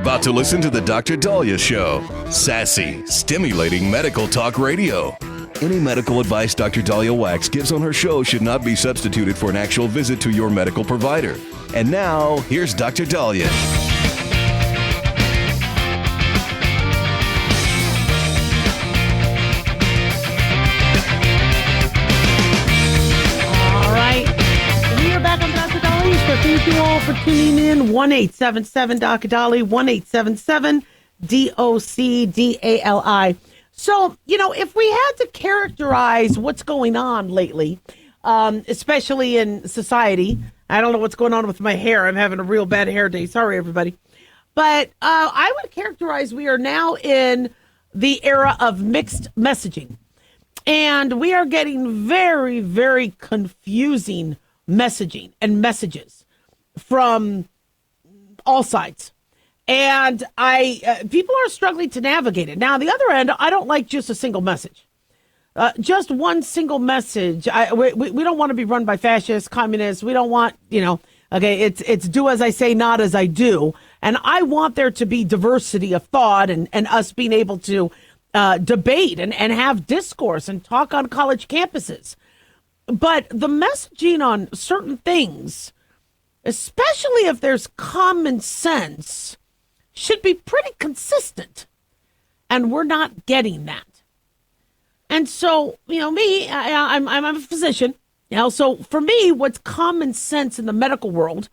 about to listen to the Dr. Dahlia Show. Sassy, stimulating medical talk radio. Any medical advice Dr. Dahlia Wax gives on her show should not be substituted for an actual visit to your medical provider. And now, here's Dr. Dahlia. All right. We are back on Dr. Dahlia. So thank you all for tuning in. 1-877 Dr. Dahlia, 1-877 DOCDALI. So, if we had to characterize what's going on lately, especially in society, I don't know what's going on with my hair. I'm having a real bad hair day. Sorry, everybody. But I would characterize we are now in the era of mixed messaging. And we are getting very, very confusing messaging and messages from all sides. And people are struggling to navigate it. Now, on the other end, I don't like just a single message. Just one single message. We don't want to be run by fascists, communists. We don't want, okay, it's do as I say, not as I do. And I want there to be diversity of thought and us being able to debate and have discourse and talk on college campuses. But the messaging on certain things, especially if there's common sense, should be pretty consistent. And we're not getting that. And so, me, I'm a physician. So for me, what's common sense in the medical world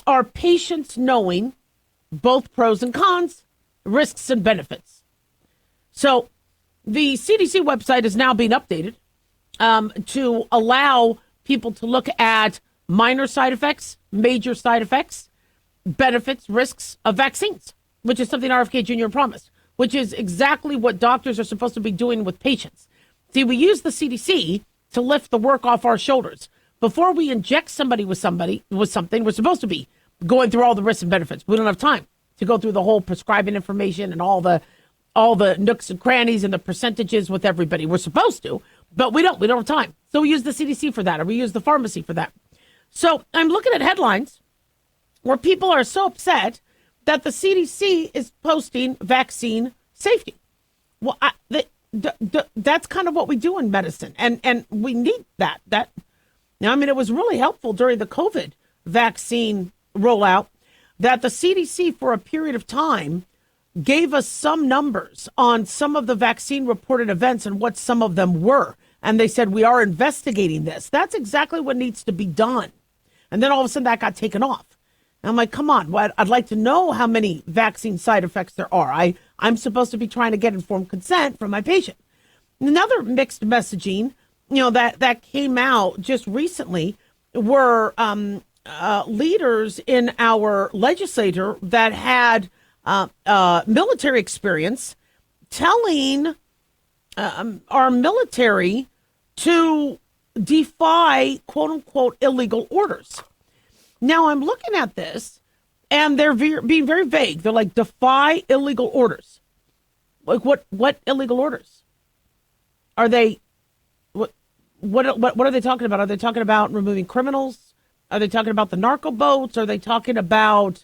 are patients knowing both pros and cons, risks and benefits. So the CDC website is now being updated to allow people to look at minor side effects, major side effects, benefits, risks of vaccines, which is something RFK Jr. promised, which is exactly what doctors are supposed to be doing with patients. See, we use the CDC to lift the work off our shoulders. Before we inject somebody with something, we're supposed to be going through all the risks and benefits. We don't have time to go through the whole prescribing information and all the nooks and crannies and the percentages with everybody. We're supposed to, but we don't have time. So we use the CDC for that, or we use the pharmacy for that. So I'm looking at headlines where people are so upset that the CDC is posting vaccine safety. Well, that's kind of what we do in medicine, and we need that. It was really helpful during the COVID vaccine rollout that the CDC for a period of time gave us some numbers on some of the vaccine reported events and what some of them were. And they said, we are investigating this. That's exactly what needs to be done. And then all of a sudden that got taken off. I'm like, come on, I'd like to know how many vaccine side effects there are. I'm supposed to be trying to get informed consent from my patient. Another mixed messaging, that came out just recently were leaders in our legislature that had military experience telling our military to defy, quote unquote, illegal orders. Now, I'm looking at this, and they're being very vague. They're like, defy illegal orders. Like, what illegal orders? Are they, what are they talking about? Are they talking about removing criminals? Are they talking about the narco boats? Are they talking about,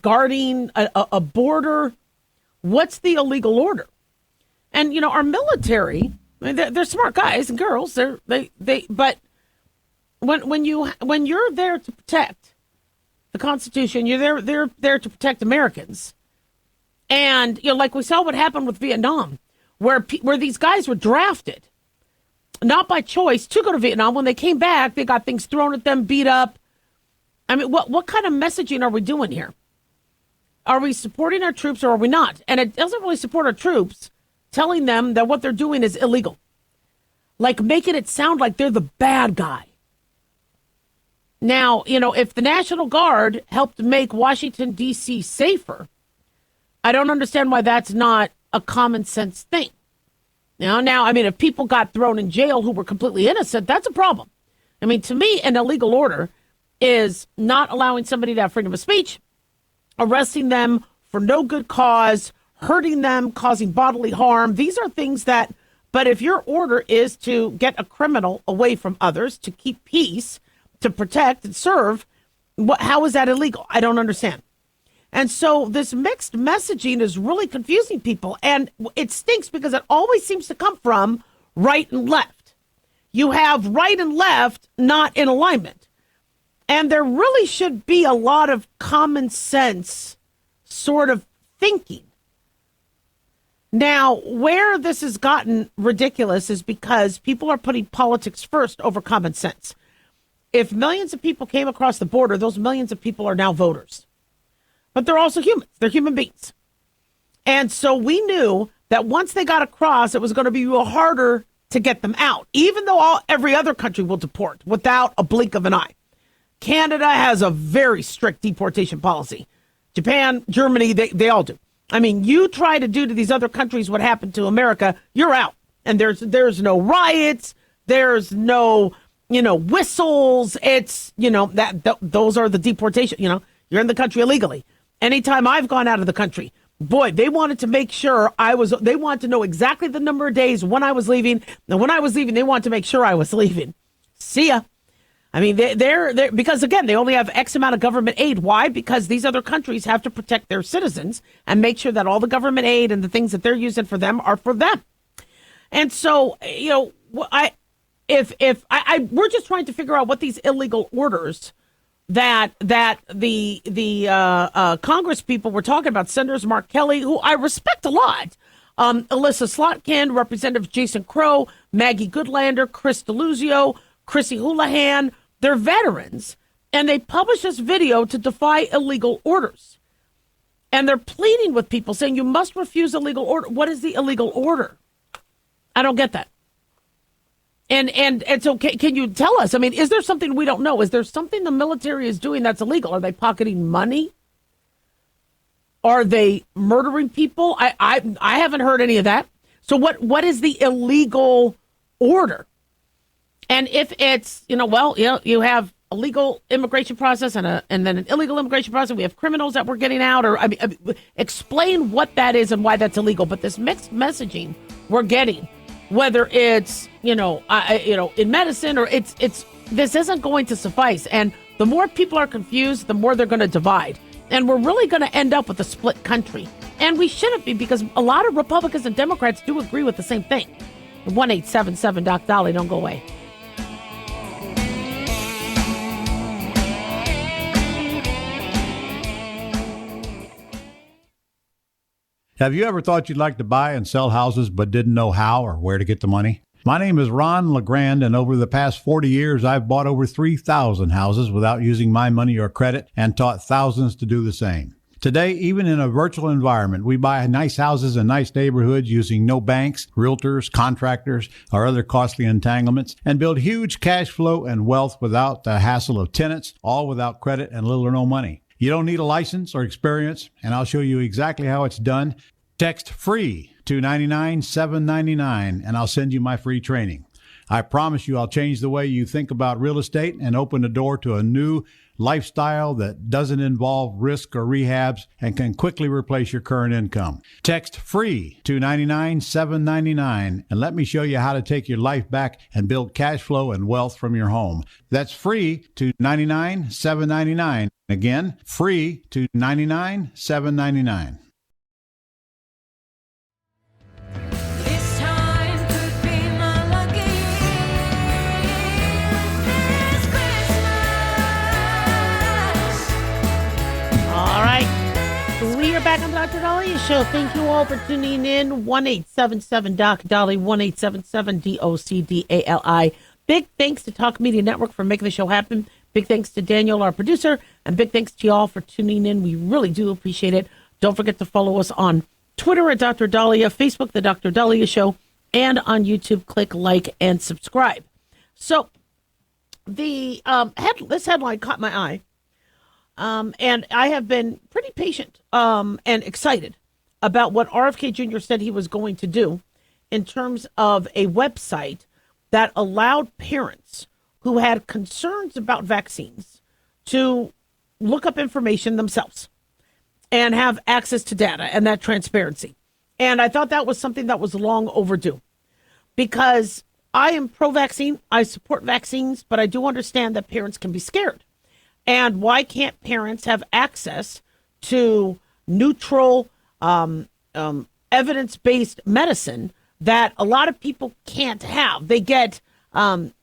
guarding a border? What's the illegal order? And, our military, they're smart guys and girls. But when you're there to protect the Constitution, they're there to protect Americans. And like we saw what happened with Vietnam, where these guys were drafted, not by choice, to go to Vietnam. When they came back, they got things thrown at them, beat up. What kind of messaging are we doing here? Are we supporting our troops or are we not? And it doesn't really support our troops telling them that what they're doing is illegal. Like making it sound like they're the bad guy. Now, if the National Guard helped make Washington, D.C. safer, I don't understand why that's not a common sense thing. Now, if people got thrown in jail who were completely innocent, that's a problem. To me, an illegal order is not allowing somebody to have freedom of speech, arresting them for no good cause, hurting them, causing bodily harm. These are things that, but if your order is to get a criminal away from others, to keep peace, to protect and serve, How is that illegal? I don't understand. And so this mixed messaging is really confusing people. And it stinks because it always seems to come from right and left. You have right and left not in alignment. And there really should be a lot of common sense sort of thinking. Now, where this has gotten ridiculous is because people are putting politics first over common sense. If millions of people came across the border, those millions of people are now voters. But they're also humans. They're human beings. And so we knew that once they got across, it was going to be real harder to get them out, even though every other country will deport without a blink of an eye. Canada has a very strict deportation policy. Japan, Germany, they all do. I mean, you try to do to these other countries what happened to America, you're out. And there's no riots. There's no, whistles. It's, those are the deportation. You're in the country illegally. Anytime I've gone out of the country, boy, they wanted to make sure they wanted to know exactly the number of days when I was leaving. And when I was leaving, they wanted to make sure I was leaving. See ya. I mean, they're because, again, they only have X amount of government aid. Why? Because these other countries have to protect their citizens and make sure that all the government aid and the things that they're using for them are for them. And so, we're just trying to figure out what these illegal orders that the Congress people were talking about, Senators Mark Kelly, who I respect a lot, Alyssa Slotkin, Representative Jason Crow, Maggie Goodlander, Chris Deluzio, Chrissy Houlihan. They're veterans, and they published this video to defy illegal orders. And they're pleading with people, saying you must refuse illegal order. What is the illegal order? I don't get that. And so can you tell us? I mean, is there something we don't know? Is there something the military is doing that's illegal? Are they pocketing money? Are they murdering people? I haven't heard any of that. So what is the illegal order? And if it's, you have a legal immigration process and then an illegal immigration process, we have criminals that we're getting out, or explain what that is and why that's illegal. But this mixed messaging we're getting, whether it's, in medicine or it's this isn't going to suffice. And the more people are confused, the more they're going to divide. And we're really going to end up with a split country. And we shouldn't be, because a lot of Republicans and Democrats do agree with the same thing. 1-877 Doc Dolly, don't go away. Have you ever thought you'd like to buy and sell houses but didn't know how or where to get the money? My name is Ron LeGrand, and over the past 40 years, I've bought over 3,000 houses without using my money or credit and taught thousands to do the same. Today, even in a virtual environment, we buy nice houses in nice neighborhoods using no banks, realtors, contractors, or other costly entanglements, and build huge cash flow and wealth without the hassle of tenants, all without credit and little or no money. You don't need a license or experience, and I'll show you exactly how it's done. Text FREE to 99799, and I'll send you my free training. I promise you I'll change the way you think about real estate and open the door to a new lifestyle that doesn't involve risk or rehabs and can quickly replace your current income. Text FREE to 99799 and let me show you how to take your life back and build cash flow and wealth from your home. That's FREE to 99799. Again, FREE to 99799. All right. We are back on the Dr. Dahlia Show. Thank you all for tuning in. 1-877 Doc Dolly, 1-877 DOCDALI. Big thanks to Talk Media Network for making the show happen. Big thanks to Daniel, our producer, and big thanks to y'all for tuning in. We really do appreciate it. Don't forget to follow us on Twitter at Dr. Dahlia, Facebook, The Dr. Dahlia Show, and on YouTube. Click like and subscribe. So the this headline caught my eye. And I have been pretty patient and excited about what RFK Jr. said he was going to do in terms of a website that allowed parents who had concerns about vaccines to look up information themselves and have access to data and that transparency. And I thought that was something that was long overdue, because I am pro-vaccine. I support vaccines, but I do understand that parents can be scared. And why can't parents have access to neutral, evidence-based medicine that a lot of people can't have? They get,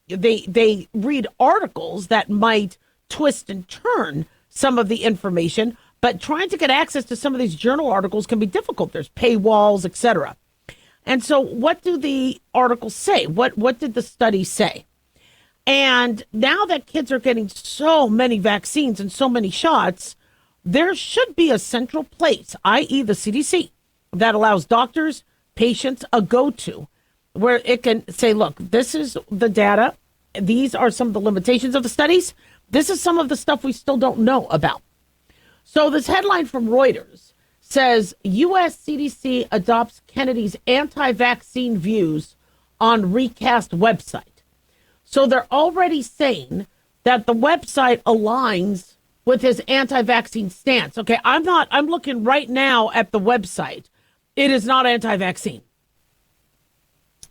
they read articles that might twist and turn some of the information, but trying to get access to some of these journal articles can be difficult. There's paywalls, etc. And so what do the articles say? What did the study say? And now that kids are getting so many vaccines and so many shots, there should be a central place, i.e. the CDC, that allows doctors, patients a go-to where it can say, look, this is the data. These are some of the limitations of the studies. This is some of the stuff we still don't know about. So this headline from Reuters says U.S. CDC adopts Kennedy's anti-vaccine views on recast website. So they're already saying that the website aligns with his anti-vaccine stance. Okay, I'm looking right now at the website. It is not anti-vaccine.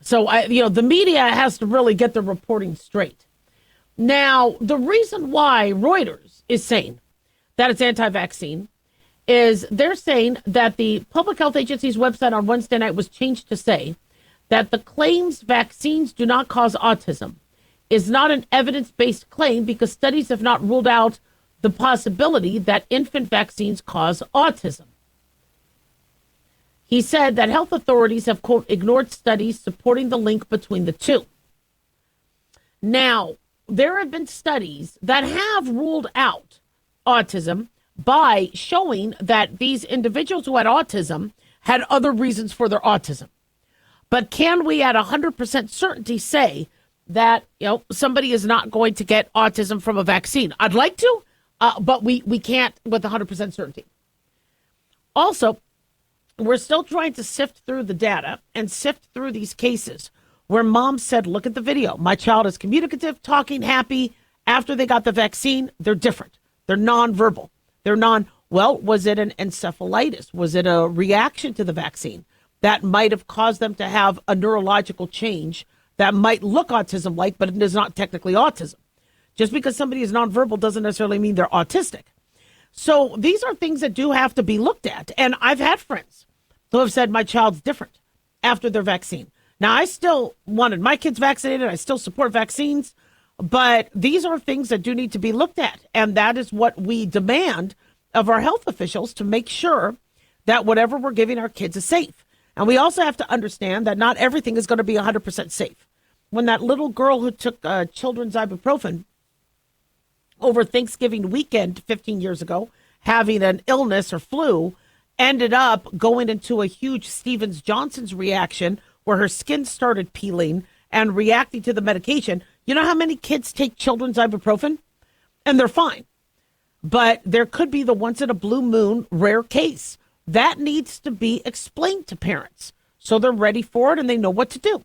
So, the media has to really get the reporting straight. Now, the reason why Reuters is saying that it's anti-vaccine is they're saying that the Public Health Agency's website on Wednesday night was changed to say that the claims vaccines do not cause autism is not an evidence-based claim because studies have not ruled out the possibility that infant vaccines cause autism. He said that health authorities have, quote, ignored studies supporting the link between the two. Now, there have been studies that have ruled out autism by showing that these individuals who had autism had other reasons for their autism. But can we at 100% certainty say that, somebody is not going to get autism from a vaccine? I'd like to, but we can't with 100% certainty. Also, we're still trying to sift through the data and sift through these cases where mom said, look at the video. My child is communicative, talking, happy. After they got the vaccine, they're different. They're nonverbal. Was it an encephalitis? Was it a reaction to the vaccine that might have caused them to have a neurological change that might look autism-like, but it is not technically autism? Just because somebody is nonverbal doesn't necessarily mean they're autistic. So these are things that do have to be looked at. And I've had friends who have said my child's different after their vaccine. Now, I still wanted my kids vaccinated. I still support vaccines. But these are things that do need to be looked at. And that is what we demand of our health officials, to make sure that whatever we're giving our kids is safe. And we also have to understand that not everything is going to be 100% safe. When that little girl who took children's ibuprofen over Thanksgiving weekend 15 years ago, having an illness or flu, ended up going into a huge Stevens-Johnson's reaction where her skin started peeling and reacting to the medication. You know how many kids take children's ibuprofen? And they're fine. But there could be the once in a blue moon rare case. That needs to be explained to parents so they're ready for it and they know what to do.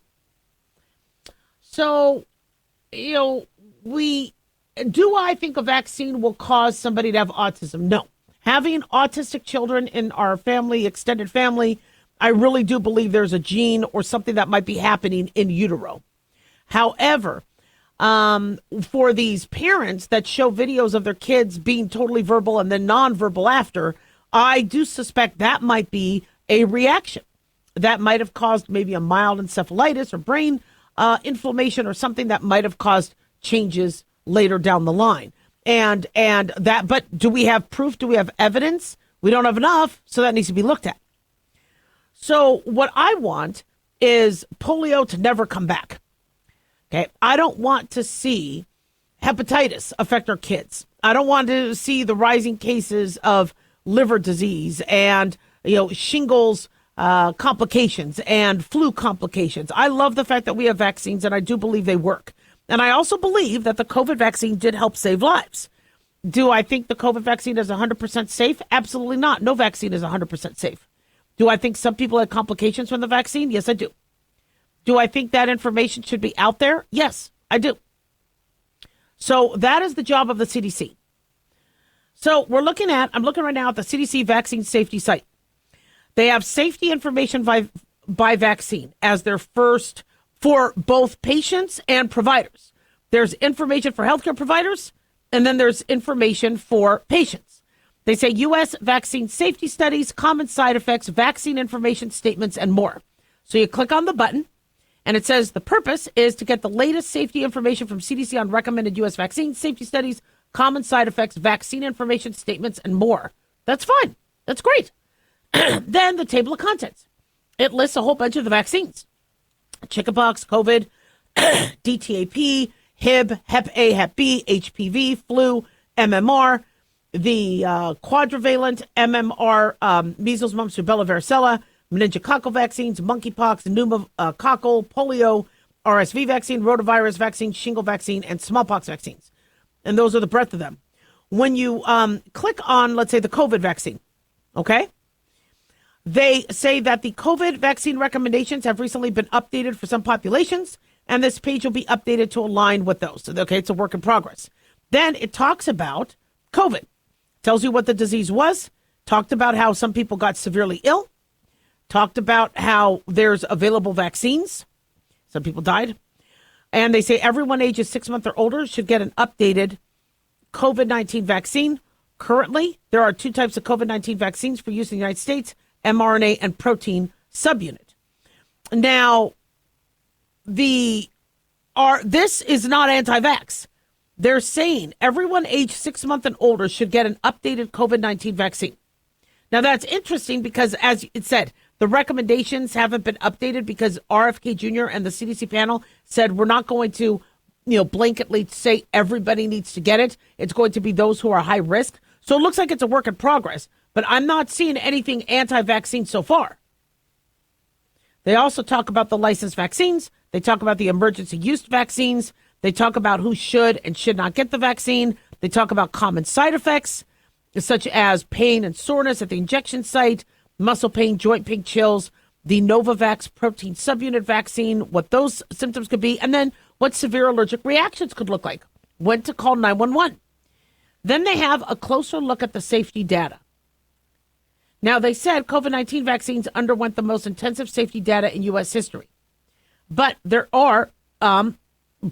So, I think a vaccine will cause somebody to have autism? No. Having autistic children in our family, extended family, I really do believe there's a gene or something that might be happening in utero. However, for these parents that show videos of their kids being totally verbal and then nonverbal after, I do suspect that might be a reaction that might have caused maybe a mild encephalitis or brain inflammation or something that might have caused changes later down the line. But do we have proof? Do we have evidence? We don't have enough, so that needs to be looked at. So what I want is polio to never come back. Okay, I don't want to see hepatitis affect our kids. I don't want to see the rising cases of liver disease and shingles complications and flu complications. I love the fact that we have vaccines, and I do believe they work. And I also believe that the COVID vaccine did help save lives. Do I think the COVID vaccine is 100% safe? Absolutely not. No vaccine is 100% safe. Do I think some people had complications from the vaccine? Yes, I do. Do I think that information should be out there? Yes, I do. So that is the job of the CDC. So I'm looking right now at the CDC vaccine safety site. They have safety information by vaccine as their first for both patients and providers. There's information for healthcare providers And then there's information for patients. They say U.S. vaccine safety studies, common side effects, vaccine information statements, and more. So you click on the button, and it says the purpose is to get the latest safety information from CDC on recommended U.S. vaccines, safety studies, common side effects, vaccine information statements, and more. That's fine. That's great. Then the table of contents. It lists a whole bunch of the vaccines. Chickenpox, COVID, DTaP, Hib, Hep A, Hep B, HPV, flu, MMR, the quadrivalent MMR, measles, mumps, rubella, varicella, meningococcal vaccines, monkeypox, pneumococcal, polio, RSV vaccine, rotavirus vaccine, shingle vaccine, and smallpox vaccines. And those are the breadth of them. When you click on, let's say, the COVID vaccine, okay? They say that the COVID vaccine recommendations have recently been updated for some populations, and this page will be updated to align with those. So, okay, it's a work in progress. Then it talks about COVID, tells you what the disease was, talked about how some people got severely ill, talked about how there's available vaccines. Some people died. And they say everyone ages 6 months or older should get an updated COVID-19 vaccine. Currently, there are 2 types of COVID-19 vaccines for use in the United States, mRNA and protein subunit. Now, this is not anti-vax. They're saying everyone aged 6 months and older should get an updated COVID-19 vaccine. Now, that's interesting because, as it said, the recommendations haven't been updated because RFK Jr. and the CDC panel said we're not going to, blanketly say everybody needs to get it. It's going to be those who are high risk. So it looks like it's a work in progress, but I'm not seeing anything anti-vaccine so far. They also talk about the licensed vaccines. They talk about the emergency use vaccines. They talk about who should and should not get the vaccine. They talk about common side effects, such as pain and soreness at the injection site, muscle pain, joint pain, chills, the Novavax protein subunit vaccine, what those symptoms could be, and then what severe allergic reactions could look like, when to call 911. Then they have a closer look at the safety data. Now, they said COVID-19 vaccines underwent the most intensive safety data in U.S. history, but there are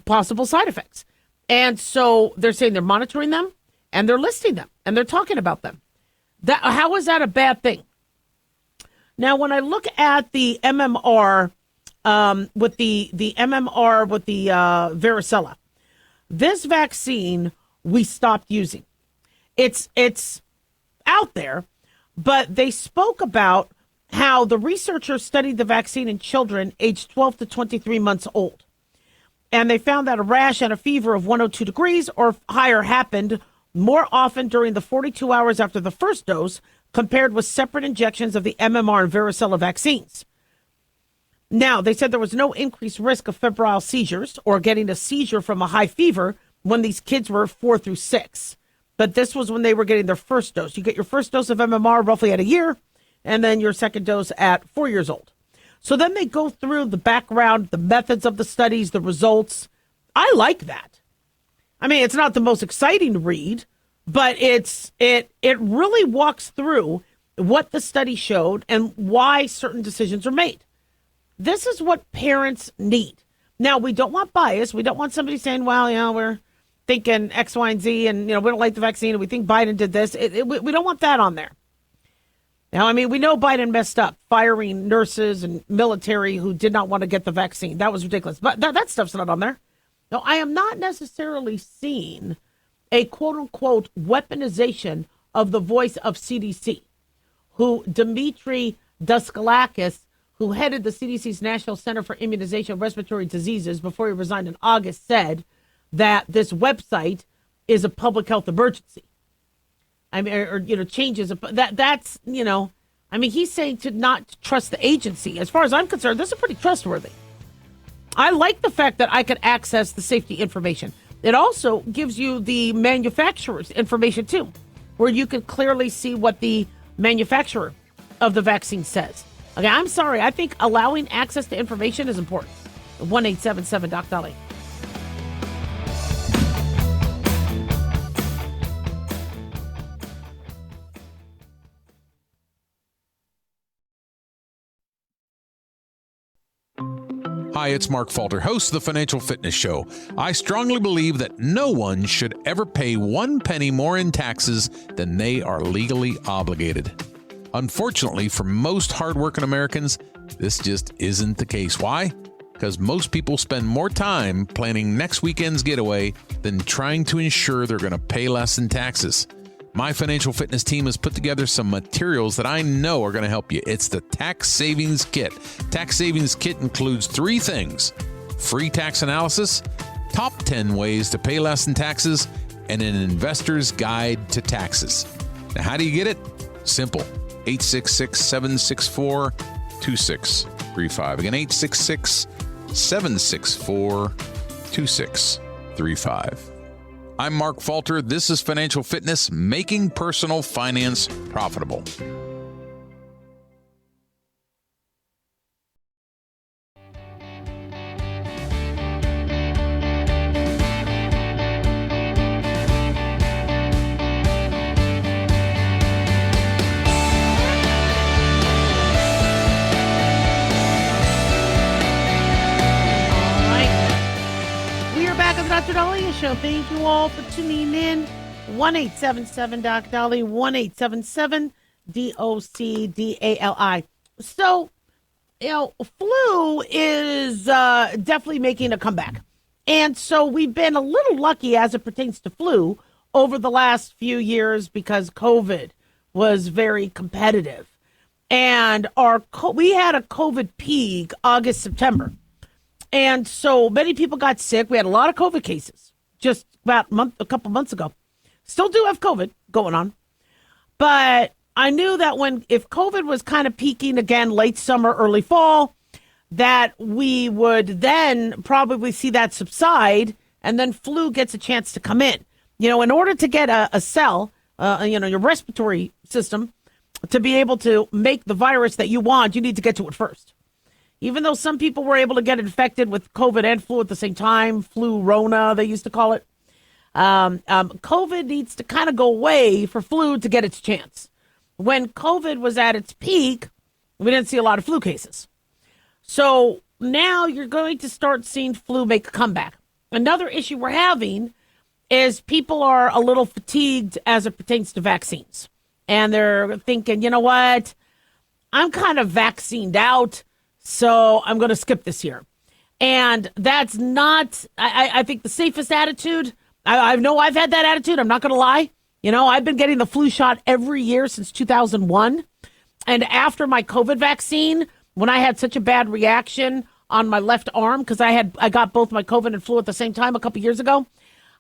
possible side effects. And so they're saying they're monitoring them, and they're listing them, and they're talking about them. How is that a bad thing? Now, when I look at the MMR with the MMR with the varicella, this vaccine we stopped using. It's out there, but they spoke about how the researchers studied the vaccine in children aged 12 to 23 months old. And they found that a rash and a fever of 102 degrees or higher happened more often during the 42 hours after the first dose compared with separate injections of the MMR and varicella vaccines. Now, they said there was no increased risk of febrile seizures or getting a seizure from a high fever when these kids were 4 through 6. But this was when they were getting their first dose. You get your first dose of MMR roughly at a year, and then your second dose at 4 years old. So then they go through the background, the methods of the studies, the results. I like that. I mean, it's not the most exciting read, but it really walks through what the study showed and why certain decisions are made. This is what parents need. Now, we don't want bias. We don't want somebody saying, well, we're thinking X, Y, and Z, and, we don't like the vaccine, and we think Biden did this. We don't want that on there. Now, I mean, we know Biden messed up, firing nurses and military who did not want to get the vaccine. That was ridiculous. But that stuff's not on there. No, I am not necessarily seeing a quote-unquote weaponization of the voice of CDC, who Dmitry Duskalakis, who headed the CDC's National Center for Immunization of Respiratory Diseases before he resigned in August, said that this website is a public health emergency. I mean, changes. That's, I mean, he's saying to not trust the agency. As far as I'm concerned, this is pretty trustworthy. I like the fact that I could access the safety information. It also gives you the manufacturer's information, too, where you can clearly see what the manufacturer of the vaccine says. Okay, I'm sorry. I think allowing access to information is important. 1-877-DOC-DOLLY. Hi, it's Mark Falter, host of the Financial Fitness Show. I strongly believe that no one should ever pay 1 penny more in taxes than they are legally obligated. Unfortunately, for most hardworking Americans, this just isn't the case. Why? Because most people spend more time planning next weekend's getaway than trying to ensure they're going to pay less in taxes. My financial fitness team has put together some materials that I know are going to help you. It's the Tax Savings Kit. Tax Savings Kit includes 3 things: free tax analysis, top 10 ways to pay less in taxes, and an investor's guide to taxes. Now, how do you get it? Simple. 866-764-2635. Again, 866-764-2635. I'm Mark Falter. This is Financial Fitness, making personal finance profitable. Dr. Dahlia Show. Thank you all for tuning in. 1-877 Dolly, 1-877-DOC-DALI. So, flu is definitely making a comeback. And so we've been a little lucky as it pertains to flu over the last few years because COVID was very competitive. And we had a COVID peak August, September. And so many people got sick. We had a lot of COVID cases just about a couple months ago. Still do have COVID going on. But I knew that if COVID was kind of peaking again late summer, early fall, that we would then probably see that subside and then flu gets a chance to come in. In order to get a cell, your respiratory system, to be able to make the virus that you want, you need to get to it first. Even though some people were able to get infected with COVID and flu at the same time, flu-rona, they used to call it, COVID needs to kind of go away for flu to get its chance. When COVID was at its peak, we didn't see a lot of flu cases. So now you're going to start seeing flu make a comeback. Another issue we're having is people are a little fatigued as it pertains to vaccines. And they're thinking, you know what, I'm kind of vaccinated out, so I'm going to skip this year. And that's not, I think, the safest attitude. I know I've had that attitude. I'm not going to lie. I've been getting the flu shot every year since 2001. And after my COVID vaccine, when I had such a bad reaction on my left arm, because I got both my COVID and flu at the same time a couple years ago,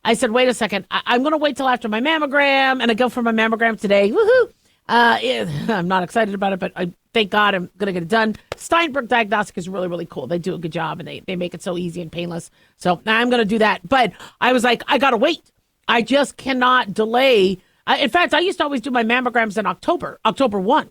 I said, wait a second, I'm going to wait till after my mammogram. And I go for my mammogram today. Woohoo! I'm not excited about it, but thank God I'm going to get it done. Steinberg Diagnostic is really, really cool. They do a good job, and they make it so easy and painless. So I'm going to do that. But I was like, I got to wait. I just cannot delay. In fact, I used to always do my mammograms in October 1.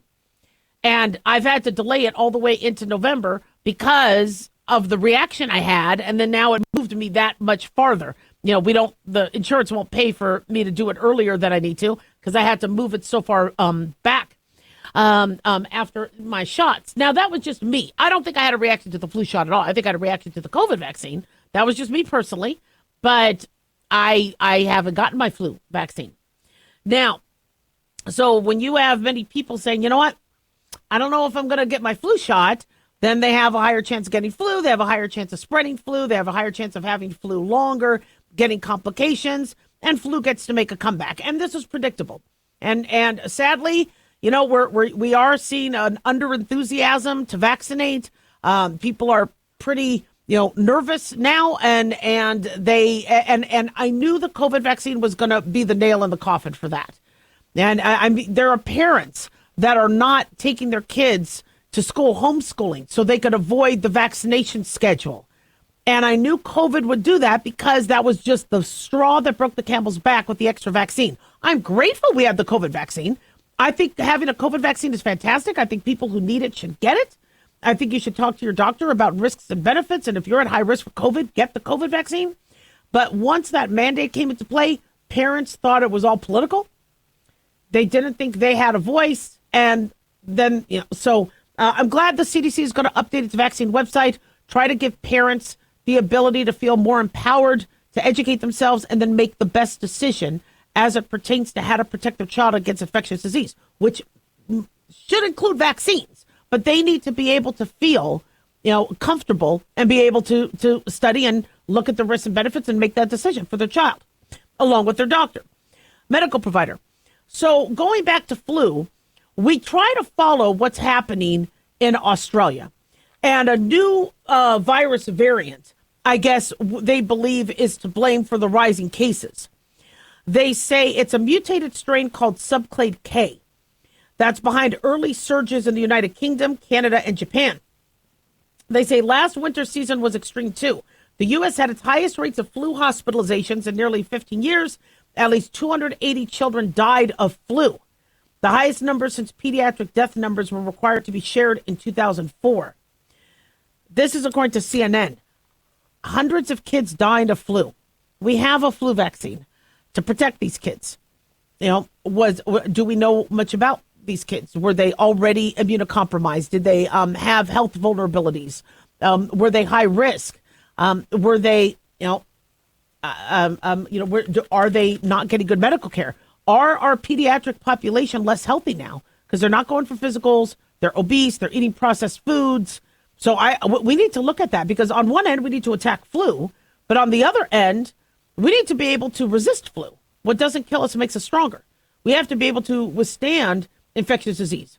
And I've had to delay it all the way into November because of the reaction I had. And then now it moved me that much farther. The insurance won't pay for me to do it earlier than I need to because I had to move it so far back after my shots. Now, that was just me. I don't think I had a reaction to the flu shot at all. I think I had a reaction to the COVID vaccine. That was just me personally. But I haven't gotten my flu vaccine. Now, so when you have many people saying, you know what, I don't know if I'm going to get my flu shot, then they have a higher chance of getting flu. They have a higher chance of spreading flu. They have a higher chance of having flu longer, getting complications, and flu gets to make a comeback. And this is predictable. And sadly, we are seeing an under enthusiasm to vaccinate. People are pretty, nervous now, and I knew the COVID vaccine was going to be the nail in the coffin for that. And there are parents that are not taking their kids to school homeschooling so they could avoid the vaccination schedule. And I knew COVID would do that because that was just the straw that broke the camel's back with the extra vaccine. I'm grateful we had the COVID vaccine. I think having a COVID vaccine is fantastic. I think people who need it should get it. I think you should talk to your doctor about risks and benefits. And if you're at high risk for COVID, get the COVID vaccine. But once that mandate came into play, parents thought it was all political. They didn't think they had a voice. And then, so I'm glad the CDC is going to update its vaccine website try to give parents the ability to feel more empowered to educate themselves and then make the best decision as it pertains to how to protect their child against infectious disease, which should include vaccines. But they need to be able to feel, comfortable and be able to study and look at the risks and benefits and make that decision for their child, along with their doctor, medical provider. So going back to flu, we try to follow what's happening in Australia. And a new virus variant, I guess they believe, is to blame for the rising cases. They say it's a mutated strain called subclade K that's behind early surges in the United Kingdom, Canada, and Japan. They say last winter season was extreme too. The U.S. had its highest rates of flu hospitalizations in nearly 15 years. At least 280 children died of flu, the highest number since pediatric death numbers were required to be shared in 2004. This is according to CNN. Hundreds of kids dying of flu. We have a flu vaccine to protect these kids. Do we know much about these kids? Were they already immunocompromised? Did they have health vulnerabilities? Were they high risk? Were they, are they not getting good medical care? Are our pediatric population less healthy now because they're not going for physicals? They're obese. They're eating processed foods. So we need to look at that, because on one end we need to attack flu, but on the other end we need to be able to resist flu. What doesn't kill us makes us stronger. We have to be able to withstand infectious disease.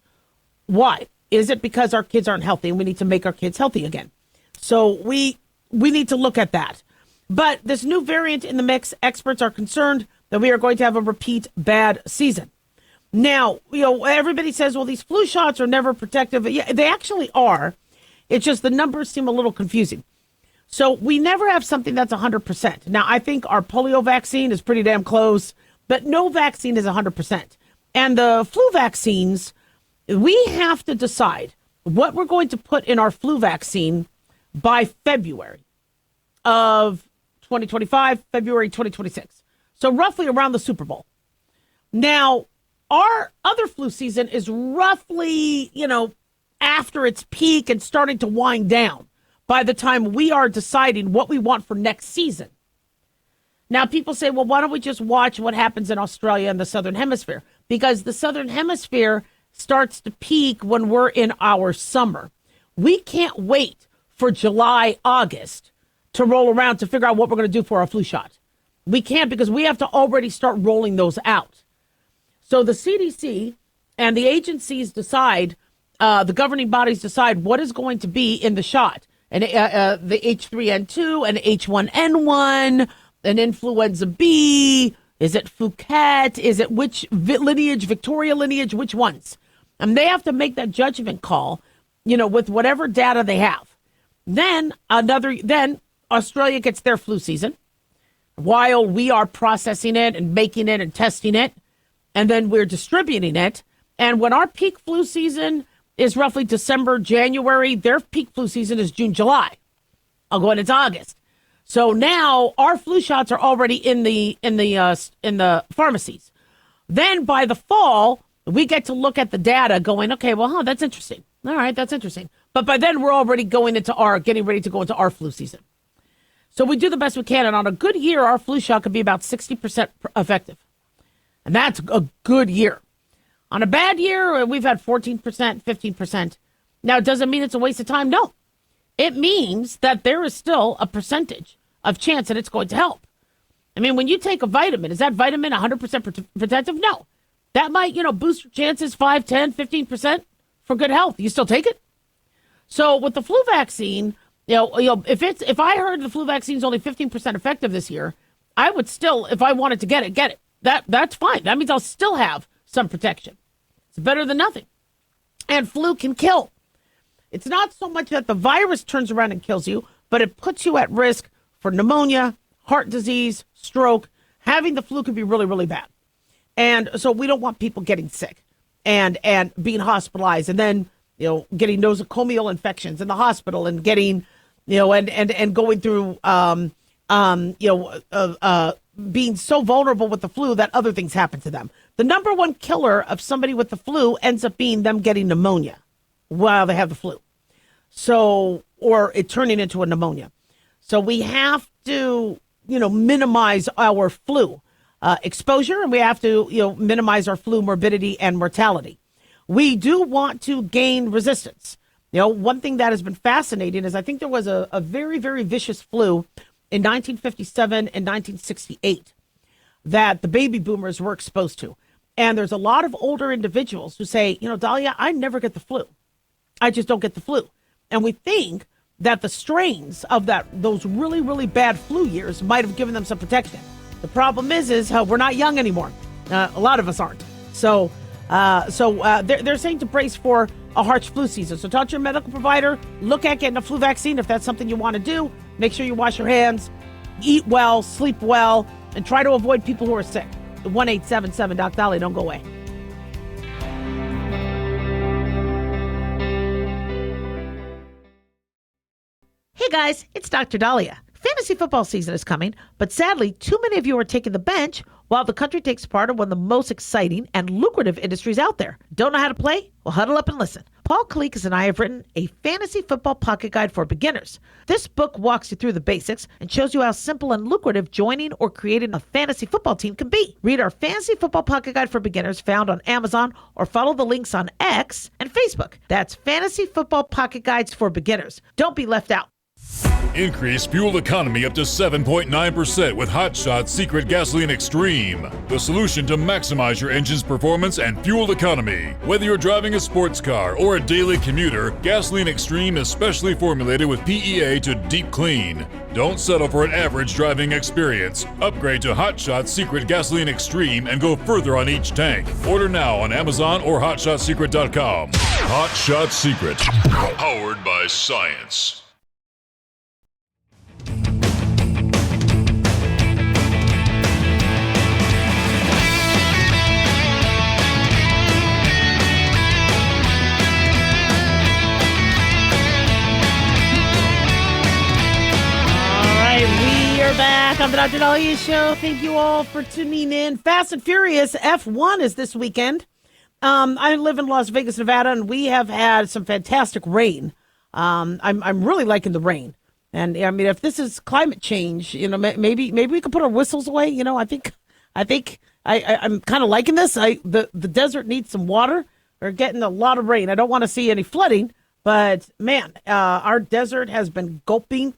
Why? Is it because our kids aren't healthy and we need to make our kids healthy again? So we need to look at that. But this new variant in the mix, experts are concerned that we are going to have a repeat bad season. Now, everybody says, well, these flu shots are never protective. Yeah, they actually are. It's just the numbers seem a little confusing. So we never have something that's 100%. Now, I think our polio vaccine is pretty damn close, but no vaccine is 100%. And the flu vaccines, we have to decide what we're going to put in our flu vaccine by February of 2025, February 2026. So roughly around the Super Bowl. Now, our other flu season is roughly, after its peak and starting to wind down by the time we are deciding what we want for next season. Now, people say, well, why don't we just watch what happens in Australia and the Southern Hemisphere? Because the Southern Hemisphere starts to peak when we're in our summer. We can't wait for July, August to roll around to figure out what we're going to do for our flu shot. We can't, because we have to already start rolling those out. So the CDC and the agencies decide, the governing bodies decide what is going to be in the shot. And the H3N2 and H1N1, an influenza B, is it Phuket? Is it which lineage, Victoria lineage, which ones? And they have to make that judgment call, with whatever data they have. Then Australia gets their flu season while we are processing it and making it and testing it. And then we're distributing it. And when our peak flu season is roughly December, January, their peak flu season is June, July. I'll go into August. So now our flu shots are already in the pharmacies. Then by the fall, we get to look at the data going, okay, well, that's interesting. All right, that's interesting. But by then we're already getting ready to go into our flu season. So we do the best we can. And on a good year, our flu shot could be about 60% effective. And that's a good year. On a bad year, we've had 14%, 15%. Now, does it mean it's a waste of time? No. It means that there is still a percentage of chance that it's going to help. I mean, when you take a vitamin, is that vitamin 100% protective? No. That might, boost your chances 5, 10, 15% for good health. You still take it? So with the flu vaccine, if I heard the flu vaccine is only 15% effective this year, I would still, if I wanted to get it. That's fine. That means I'll still have some protection. It's better than nothing. And flu can kill. It's not so much that the virus turns around and kills you, but it puts you at risk for pneumonia, heart disease, stroke. Having the flu can be really, really bad. And so we don't want people getting sick and being hospitalized and then, getting nosocomial infections in the hospital and getting, and going through, being so vulnerable with the flu that other things happen to them. The number one killer of somebody with the flu ends up being them getting pneumonia while they have the flu. So, or it turning into a pneumonia. So we have to, minimize our flu exposure, and we have to, minimize our flu morbidity and mortality. We do want to gain resistance. One thing that has been fascinating is I think there was a very, very vicious flu in 1957 and 1968 that the baby boomers were exposed to. And there's a lot of older individuals who say, Dahlia, I never get the flu. I just don't get the flu. And we think that the strains of those really, really bad flu years might have given them some protection. The problem is we're not young anymore. A lot of us aren't. So they're saying to brace for a harsh flu season. So talk to your medical provider. Look at getting a flu vaccine if that's something you want to do. Make sure you wash your hands, eat well, sleep well, and try to avoid people who are sick. 1-877-DOC-DALIA. Don't go away. Hey guys, it's Dr. Dahlia. Fantasy football season is coming, but sadly, too many of you are taking the bench while the country takes part in one of the most exciting and lucrative industries out there. Don't know how to play? Well, huddle up and listen. Paul Kalikas and I have written a fantasy football pocket guide for beginners. This book walks you through the basics and shows you how simple and lucrative joining or creating a fantasy football team can be. Read our fantasy football pocket guide for beginners found on Amazon or follow the links on X and Facebook. That's Fantasy Football Pocket Guides for Beginners. Don't be left out. Increase fuel economy up to 7.9% with Hot Shot Secret Gasoline Extreme, the solution to maximize your engine's performance and fuel economy. Whether you're driving a sports car or a daily commuter, Gasoline Extreme is specially formulated with PEA to deep clean. Don't settle for an average driving experience. Upgrade to Hot Shot Secret Gasoline Extreme and go further on each tank. Order now on Amazon or HotShotSecret.com. Hot Shot Secret, powered by science. We are back on the Dr. Dahlia Show. Thank you all for tuning in. Fast and Furious F1 is this weekend. I live in Las Vegas, Nevada, and we have had some fantastic rain. I'm really liking the rain. And I mean, if this is climate change, maybe we could put our whistles away. I'm kind of liking this. The desert needs some water. We're getting a lot of rain. I don't want to see any flooding, but man, our desert has been gulping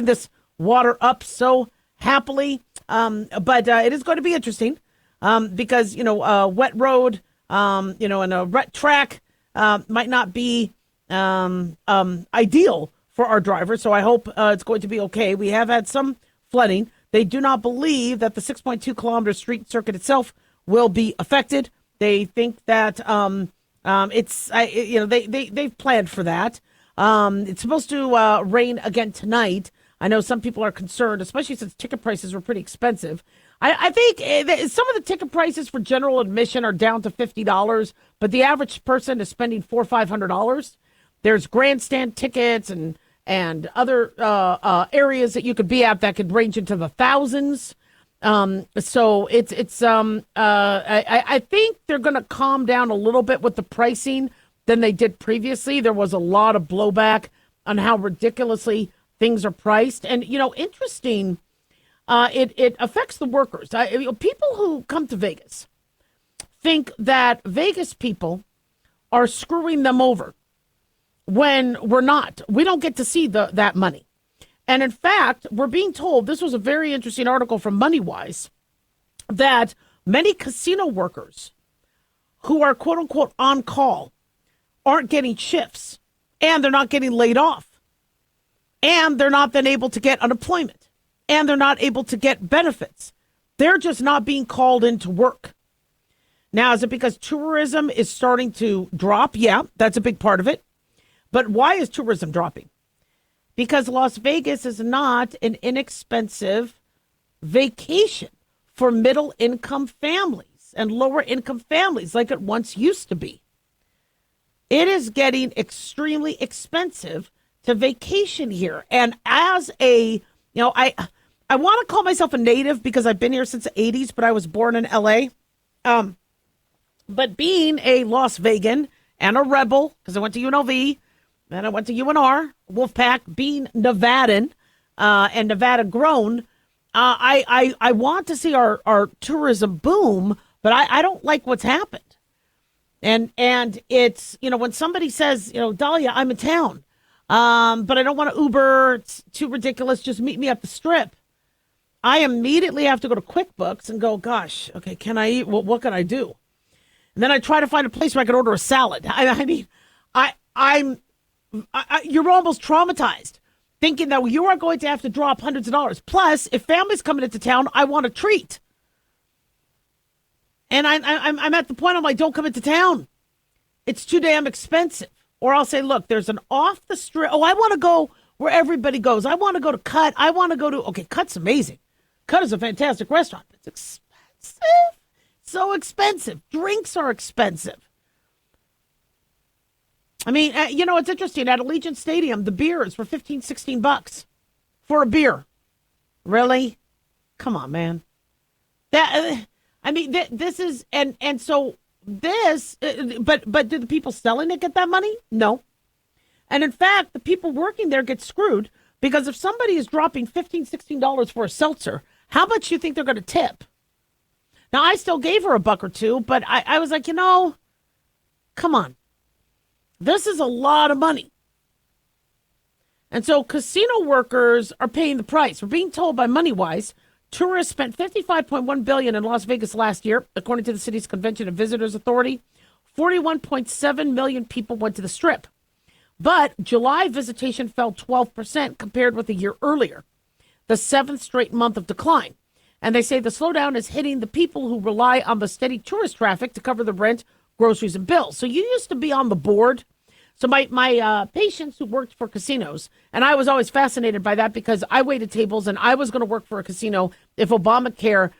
this water up so happily. But it is going to be interesting because, a wet road, and a wet track might not be ideal for our drivers. So I hope it's going to be okay. We have had some flooding. They do not believe that the 6.2 kilometer street circuit itself will be affected. They think that they've planned for that. It's supposed to rain again tonight. I know some people are concerned, especially since ticket prices were pretty expensive. I think some of the ticket prices for general admission are down to $50, but the average person is spending $400 or $500. There's grandstand tickets and other areas that you could be at that could range into the thousands. So I think they're going to calm down a little bit with the pricing than they did previously. There was a lot of blowback on how ridiculously things are priced. And, interesting, it affects the workers. People who come to Vegas think that Vegas people are screwing them over when we're not. We don't get to see that money. And in fact, we're being told, this was a very interesting article from MoneyWise, that many casino workers who are quote unquote on call aren't getting shifts, and they're not getting laid off, and they're not then able to get unemployment, and they're not able to get benefits. They're just not being called into work. Now, is it because tourism is starting to drop? Yeah, that's a big part of it. But why is tourism dropping? Because Las Vegas is not an inexpensive vacation for middle-income families and lower-income families like it once used to be. It is getting extremely expensive to vacation here. And as I want to call myself a native because I've been here since the 80s, but I was born in L.A. But being a Las Vegan and a rebel, because I went to UNLV, and I went to UNR, Wolfpack, being Nevadan and Nevada grown. I want to see our tourism boom, but I don't like what's happened. And it's, when somebody says, Dahlia, I'm in town, but I don't want to Uber. It's too ridiculous. Just meet me at the Strip. I immediately have to go to QuickBooks and go, gosh, okay, can I eat? What can I do? And then I try to find a place where I can order a salad. You're almost traumatized thinking that you are going to have to drop hundreds of dollars. Plus, if family's coming into town, I want a treat. And I'm at the point, I'm like, don't come into town. It's too damn expensive. Or I'll say, look, there's an off the strip. Oh, I want to go where everybody goes. I want to go to Cut. I want to go to, okay, Cut's amazing. Cut is a fantastic restaurant. It's expensive. So expensive. Drinks are expensive. I mean, it's interesting. At Allegiant Stadium, the beers were $15, $16 for a beer. Really? Come on, man. This is, and so this, but do the people selling it get that money? No. And in fact, the people working there get screwed because if somebody is dropping $15, $16 for a seltzer, how much do you think they're going to tip? Now, I still gave her $1 or $2, but I was like, come on. This is a lot of money. And so casino workers are paying the price. We're being told by MoneyWise, tourists spent $55.1 billion in Las Vegas last year, according to the city's Convention and Visitors Authority. 41.7 million people went to the Strip. But July visitation fell 12% compared with a year earlier, the seventh straight month of decline. And they say the slowdown is hitting the people who rely on the steady tourist traffic to cover the rent, groceries, and bills. So you used to be on the board. So my patients who worked for casinos, and I was always fascinated by that because I waited tables and I was going to work for a casino if Obamacare,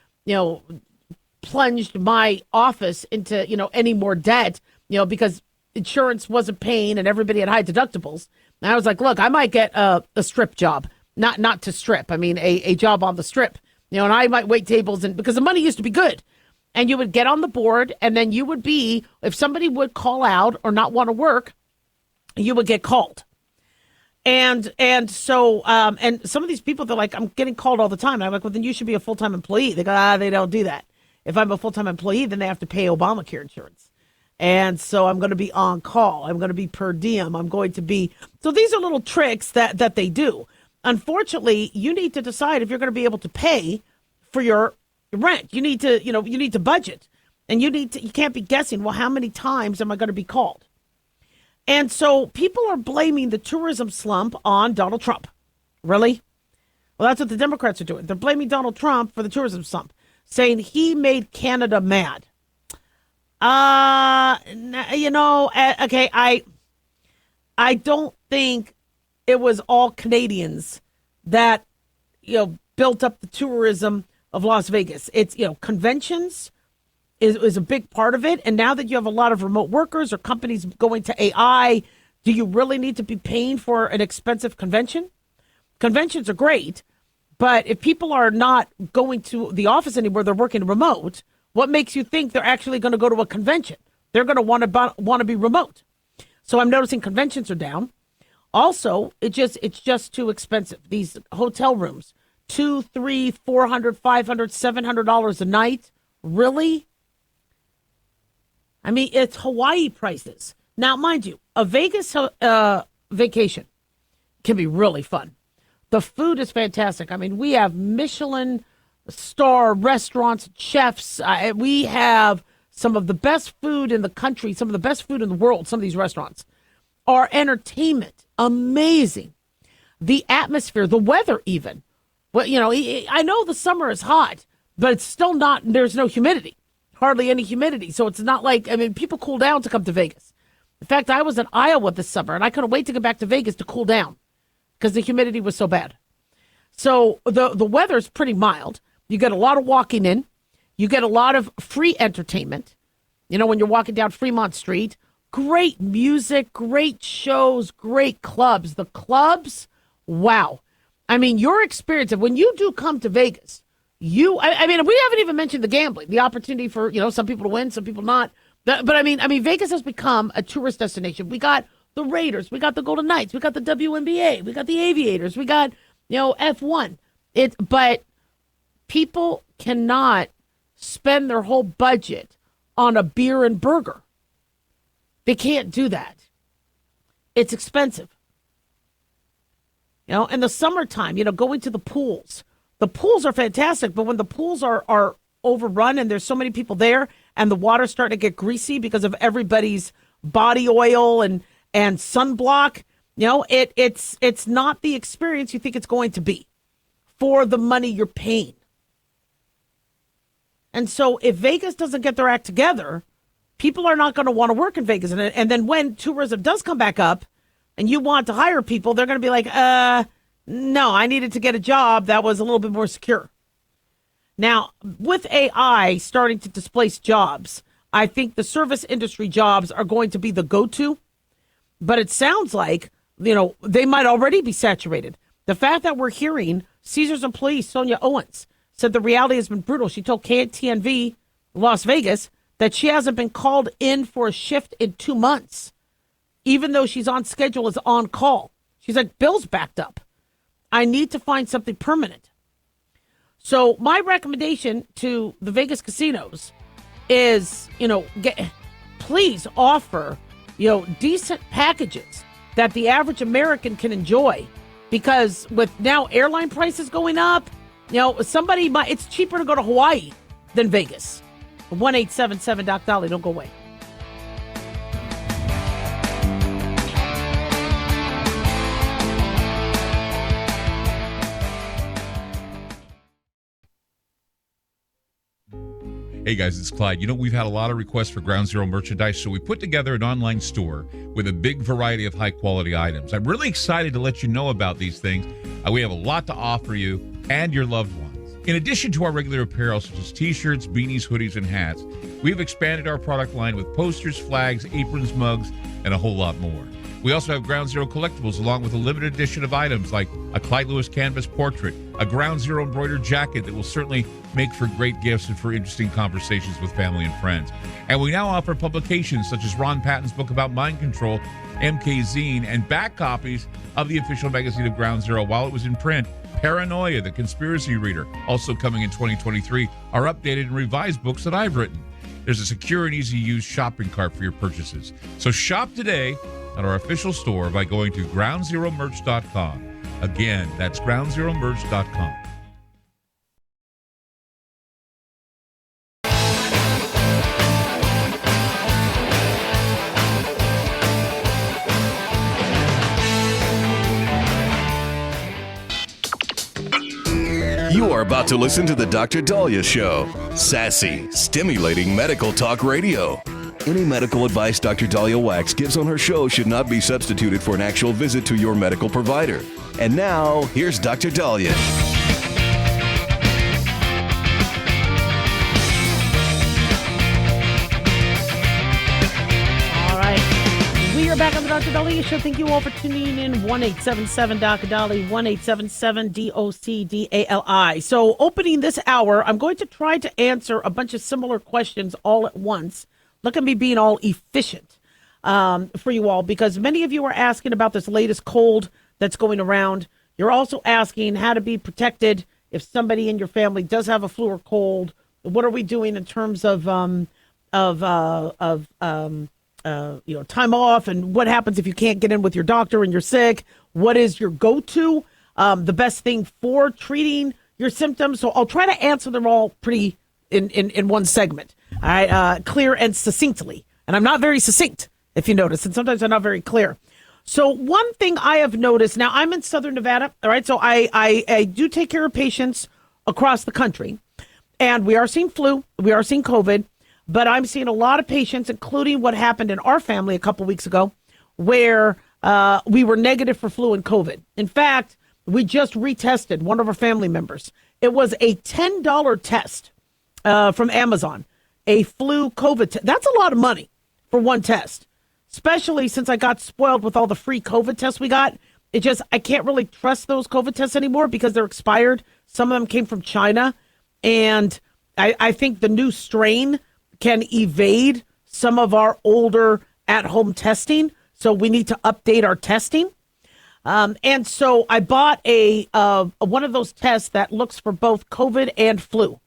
plunged my office into, any more debt, because insurance wasn't paying and everybody had high deductibles. And I was like, look, I might get a strip job, not to strip. I mean, a job on the Strip, and I might wait tables and because the money used to be good. And you would get on the board and then you would be, if somebody would call out or not want to work, you would get called. And so some of these people, they're like, I'm getting called all the time. And I'm like, well, then you should be a full-time employee. They go, they don't do that. If I'm a full-time employee, then they have to pay Obamacare insurance. And so I'm going to be on call. I'm going to be per diem. I'm going to be. So these are little tricks that they do. Unfortunately, you need to decide if you're going to be able to pay for your rent. You need to budget. And you can't be guessing, well, how many times am I going to be called? And so people are blaming the tourism slump on Donald Trump. Really? Well, that's what the Democrats are doing. They're blaming Donald Trump for the tourism slump, saying he made Canada mad. Okay, I don't think it was all Canadians that, built up the tourism of Las Vegas. It's, conventions is a big part of it. And now that you have a lot of remote workers or companies going to AI, do you really need to be paying for an expensive convention? Conventions are great, but if people are not going to the office anymore, they're working remote, what makes you think they're actually going to go to a convention? They're going to want to be remote. So I'm noticing conventions are down. Also, it's just too expensive. These hotel rooms, $200, $300, $400, $500, $700 a night. Really? I mean, it's Hawaii prices. Now, mind you, a Vegas vacation can be really fun. The food is fantastic. I mean, we have Michelin star restaurants, chefs. We have some of the best food in the country, some of the best food in the world, some of these restaurants. Our entertainment, amazing. The atmosphere, the weather even. Well, I know the summer is hot, but it's still not, there's no humidity. Hardly any humidity. So it's not like, people cool down to come to Vegas. In fact, I was in Iowa this summer, and I couldn't wait to get back to Vegas to cool down because the humidity was so bad. So the weather's pretty mild. You get a lot of walking in. You get a lot of free entertainment. When you're walking down Fremont Street, great music, great shows, great clubs. The clubs, wow. Your experience of when you do come to Vegas, we haven't even mentioned the gambling, the opportunity for, some people to win, some people not. But Vegas has become a tourist destination. We got the Raiders, we got the Golden Knights, we got the WNBA, we got the Aviators, we got, F1. But people cannot spend their whole budget on a beer and burger. They can't do that. It's expensive. In the summertime, going to the pools. The pools are fantastic, but when the pools are overrun and there's so many people there and the water's starting to get greasy because of everybody's body oil and sunblock, it's not the experience you think it's going to be for the money you're paying. And so if Vegas doesn't get their act together, people are not going to want to work in Vegas. And then when tourism does come back up and you want to hire people, they're going to be like, no, I needed to get a job that was a little bit more secure. Now, with AI starting to displace jobs, I think the service industry jobs are going to be the go-to. But it sounds like, they might already be saturated. The fact that we're hearing Caesars employee Sonia Owens said the reality has been brutal. She told KTNV Las Vegas that she hasn't been called in for a shift in 2 months, even though she's on schedule as on call. She's like, bill's backed up. I need to find something permanent. So my recommendation to the Vegas casinos is, please offer, decent packages that the average American can enjoy. Because with now airline prices going up, it's cheaper to go to Hawaii than Vegas. 1-877 Dolly. Don't go away. Hey guys, it's Clyde. We've had a lot of requests for Ground Zero merchandise, so we put together an online store with a big variety of high-quality items. I'm really excited to let you know about these things. We have a lot to offer you and your loved ones. In addition to our regular apparel, such as t-shirts, beanies, hoodies, and hats, we've expanded our product line with posters, flags, aprons, mugs, and a whole lot more. We also have Ground Zero collectibles along with a limited edition of items like a Clyde Lewis canvas portrait, a Ground Zero embroidered jacket that will certainly make for great gifts and for interesting conversations with family and friends. And we now offer publications such as Ron Patton's book about mind control, MK Zine, and back copies of the official magazine of Ground Zero while it was in print. Paranoia, the Conspiracy Reader, also coming in 2023, are updated and revised books that I've written. There's a secure and easy-to-use shopping cart for your purchases. So shop today at our official store by going to groundzeromerch.com. Again, that's groundzeromerch.com. You are about to listen to the Dr. Dahlia Show. Sassy, stimulating medical talk radio. Any medical advice Dr. Dahlia Wax gives on her show should not be substituted for an actual visit to your medical provider. And now, here's Dr. Dahlia. All right. We are back on the Dr. Dahlia Show. Thank you all for tuning in. 1-877 Dr. Dali, 1-877 DOCDALI. So, opening this hour, I'm going to try to answer a bunch of similar questions all at once. Look at me being all efficient for you all, because many of you are asking about this latest cold that's going around. You're also asking how to be protected if somebody in your family does have a flu or cold. What are we doing in terms of time off, and what happens if you can't get in with your doctor and you're sick? What is your go-to, the best thing for treating your symptoms? So I'll try to answer them all pretty in one segment. All right, clear and succinctly. And I'm not very succinct, if you notice, and sometimes I'm not very clear. So one thing I have noticed, now I'm in Southern Nevada, all right, so I do take care of patients across the country, and we are seeing flu, we are seeing COVID, but I'm seeing a lot of patients, including what happened in our family a couple weeks ago, where we were negative for flu and COVID. In fact, we just retested one of our family members. It was a $10 test from Amazon. A flu COVID test. That's a lot of money for one test, especially since I got spoiled with all the free COVID tests we got. I can't really trust those COVID tests anymore because they're expired. Some of them came from China, and I think the new strain can evade some of our older at-home testing. So we need to update our testing. And so I bought a one of those tests that looks for both COVID and flu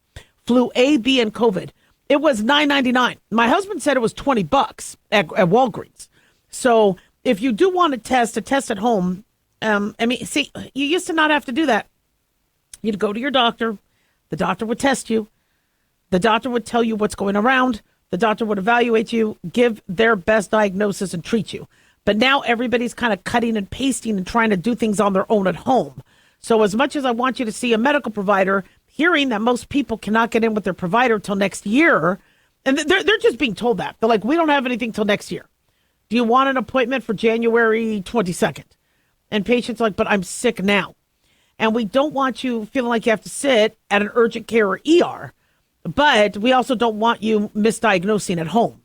A, B, and COVID. It was $9.99. My husband said it was $20 at Walgreens. So if you do want to test at home, see, you used to not have to do that. You'd go to your doctor. The doctor would test you. The doctor would tell you what's going around. The doctor would evaluate you, give their best diagnosis, and treat you. But now everybody's kind of cutting and pasting and trying to do things on their own at home. So as much as I want you to see a medical provider, hearing that most people cannot get in with their provider till next year, and they're just being told that. They're like, we don't have anything till next year. Do you want an appointment for January 22nd? And patients are like, but I'm sick now. And we don't want you feeling like you have to sit at an urgent care or ER, but we also don't want you misdiagnosing at home.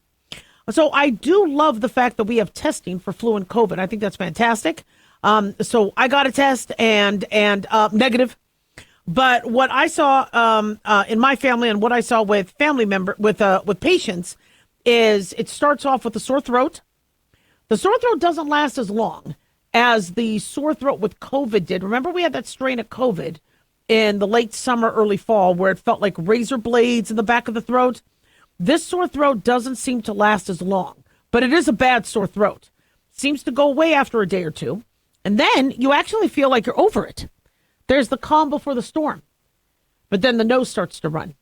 So I do love the fact that we have testing for flu and COVID. I think that's fantastic. So I got a test and negative. But what I saw in my family and what I saw with family with patients is it starts off with a sore throat. The sore throat doesn't last as long as the sore throat with COVID did. Remember, we had that strain of COVID in the late summer, early fall, where it felt like razor blades in the back of the throat. This sore throat doesn't seem to last as long, but it is a bad sore throat. Seems to go away after a day or two, and then you actually feel like you're over it. There's the calm before the storm, but then the nose starts to run.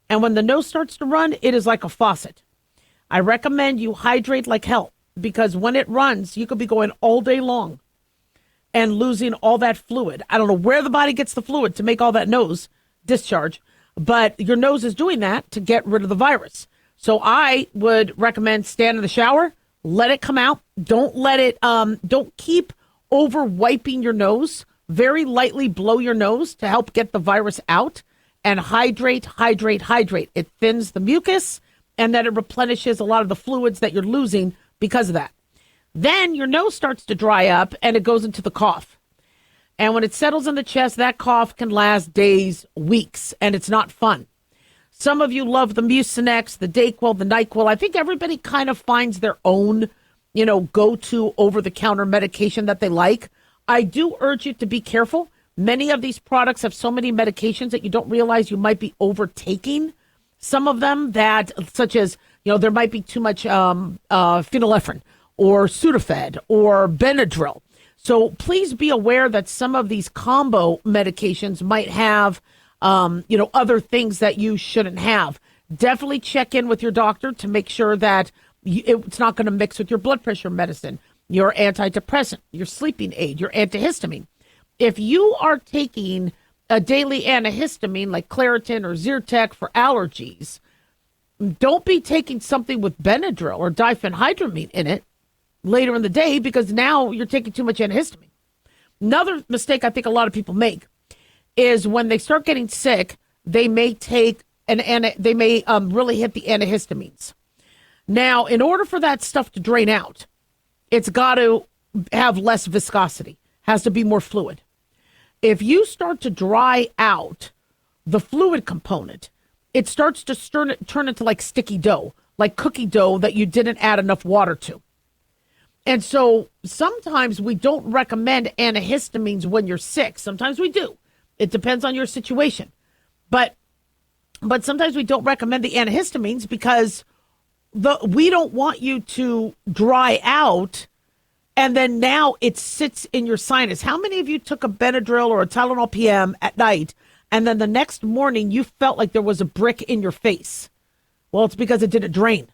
And when the nose starts to run, it is like a faucet. I recommend you hydrate like hell, because when it runs, you could be going all day long and losing all that fluid. I don't know where the body gets the fluid to make all that nose discharge, but your nose is doing that to get rid of the virus. So I would recommend stand in the shower, let it come out. Don't let it, don't keep over wiping your nose. Very lightly blow your nose to help get the virus out, and hydrate. It thins the mucus, and then it replenishes a lot of the fluids that you're losing because of that. Then your nose starts to dry up and it goes into the cough. And when it settles in the chest, that cough can last days, weeks, and it's not fun. Some of you love the Mucinex, the Dayquil, the NyQuil. I think everybody kind of finds their own, go-to over-the-counter medication that they like. I do urge you to be careful. Many of these products have so many medications that you don't realize you might be overtaking. Some of them such as, there might be too much phenylephrine or Sudafed or Benadryl. So please be aware that some of these combo medications might have, other things that you shouldn't have. Definitely check in with your doctor to make sure that it's not going to mix with your blood pressure medicine, your antidepressant, your sleeping aid, your antihistamine. If you are taking a daily antihistamine like Claritin or Zyrtec for allergies, don't be taking something with Benadryl or diphenhydramine in it later in the day, because now you're taking too much antihistamine. Another mistake I think a lot of people make is when they start getting sick, they may take really hit the antihistamines. Now, in order for that stuff to drain out, it's got to have less viscosity, has to be more fluid. If you start to dry out the fluid component, it starts to turn into like sticky dough, like cookie dough that you didn't add enough water to. And so sometimes we don't recommend antihistamines when you're sick. Sometimes we do. It depends on your situation. But sometimes we don't recommend the antihistamines because we don't want you to dry out and then now it sits in your sinus. How many of you took a Benadryl or a Tylenol PM at night and then the next morning you felt like there was a brick in your face? Well, it's because it didn't drain.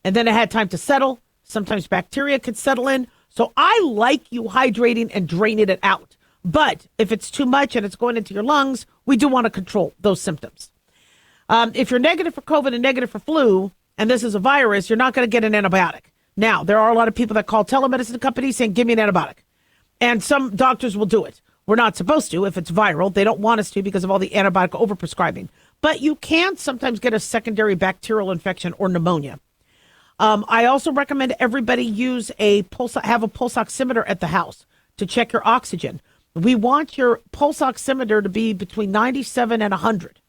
And then it had time to settle. Sometimes bacteria could settle in. So I like you hydrating and draining it out. But if it's too much and it's going into your lungs, we do want to control those symptoms. If you're negative for COVID and negative for flu, and this is a virus, you're not going to get an antibiotic. Now, there are a lot of people that call telemedicine companies saying, give me an antibiotic. And some doctors will do it. We're not supposed to if it's viral. They don't want us to because of all the antibiotic overprescribing. But you can sometimes get a secondary bacterial infection or pneumonia. I also recommend everybody have a pulse oximeter at the house to check your oxygen. We want your pulse oximeter to be between 97 and 100.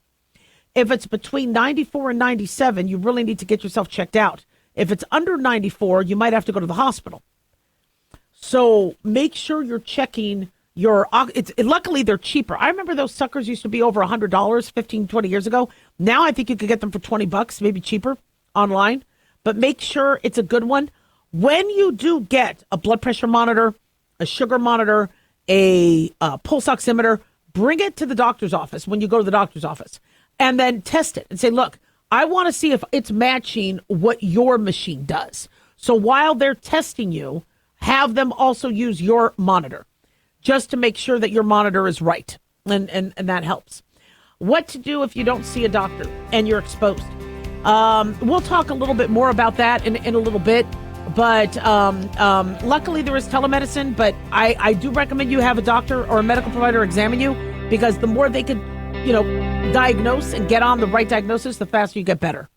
If it's between 94 and 97, you really need to get yourself checked out. If it's under 94, you might have to go to the hospital. So make sure you're checking your, luckily they're cheaper. I remember those suckers used to be over $100 15, 20 years ago. Now I think you could get them for $20, maybe cheaper online, but make sure it's a good one. When you do get a blood pressure monitor, a sugar monitor, a pulse oximeter, bring it to the doctor's office when you go to the doctor's office and then test it and say, look, I want to see if it's matching what your machine does. So while they're testing you, have them also use your monitor just to make sure that your monitor is right. And that helps. What to do if you don't see a doctor and you're exposed. We'll talk a little bit more about that in a little bit. But luckily there is telemedicine. But I do recommend you have a doctor or a medical provider examine you, because the more they could, diagnose and get on the right diagnosis, the faster you get better.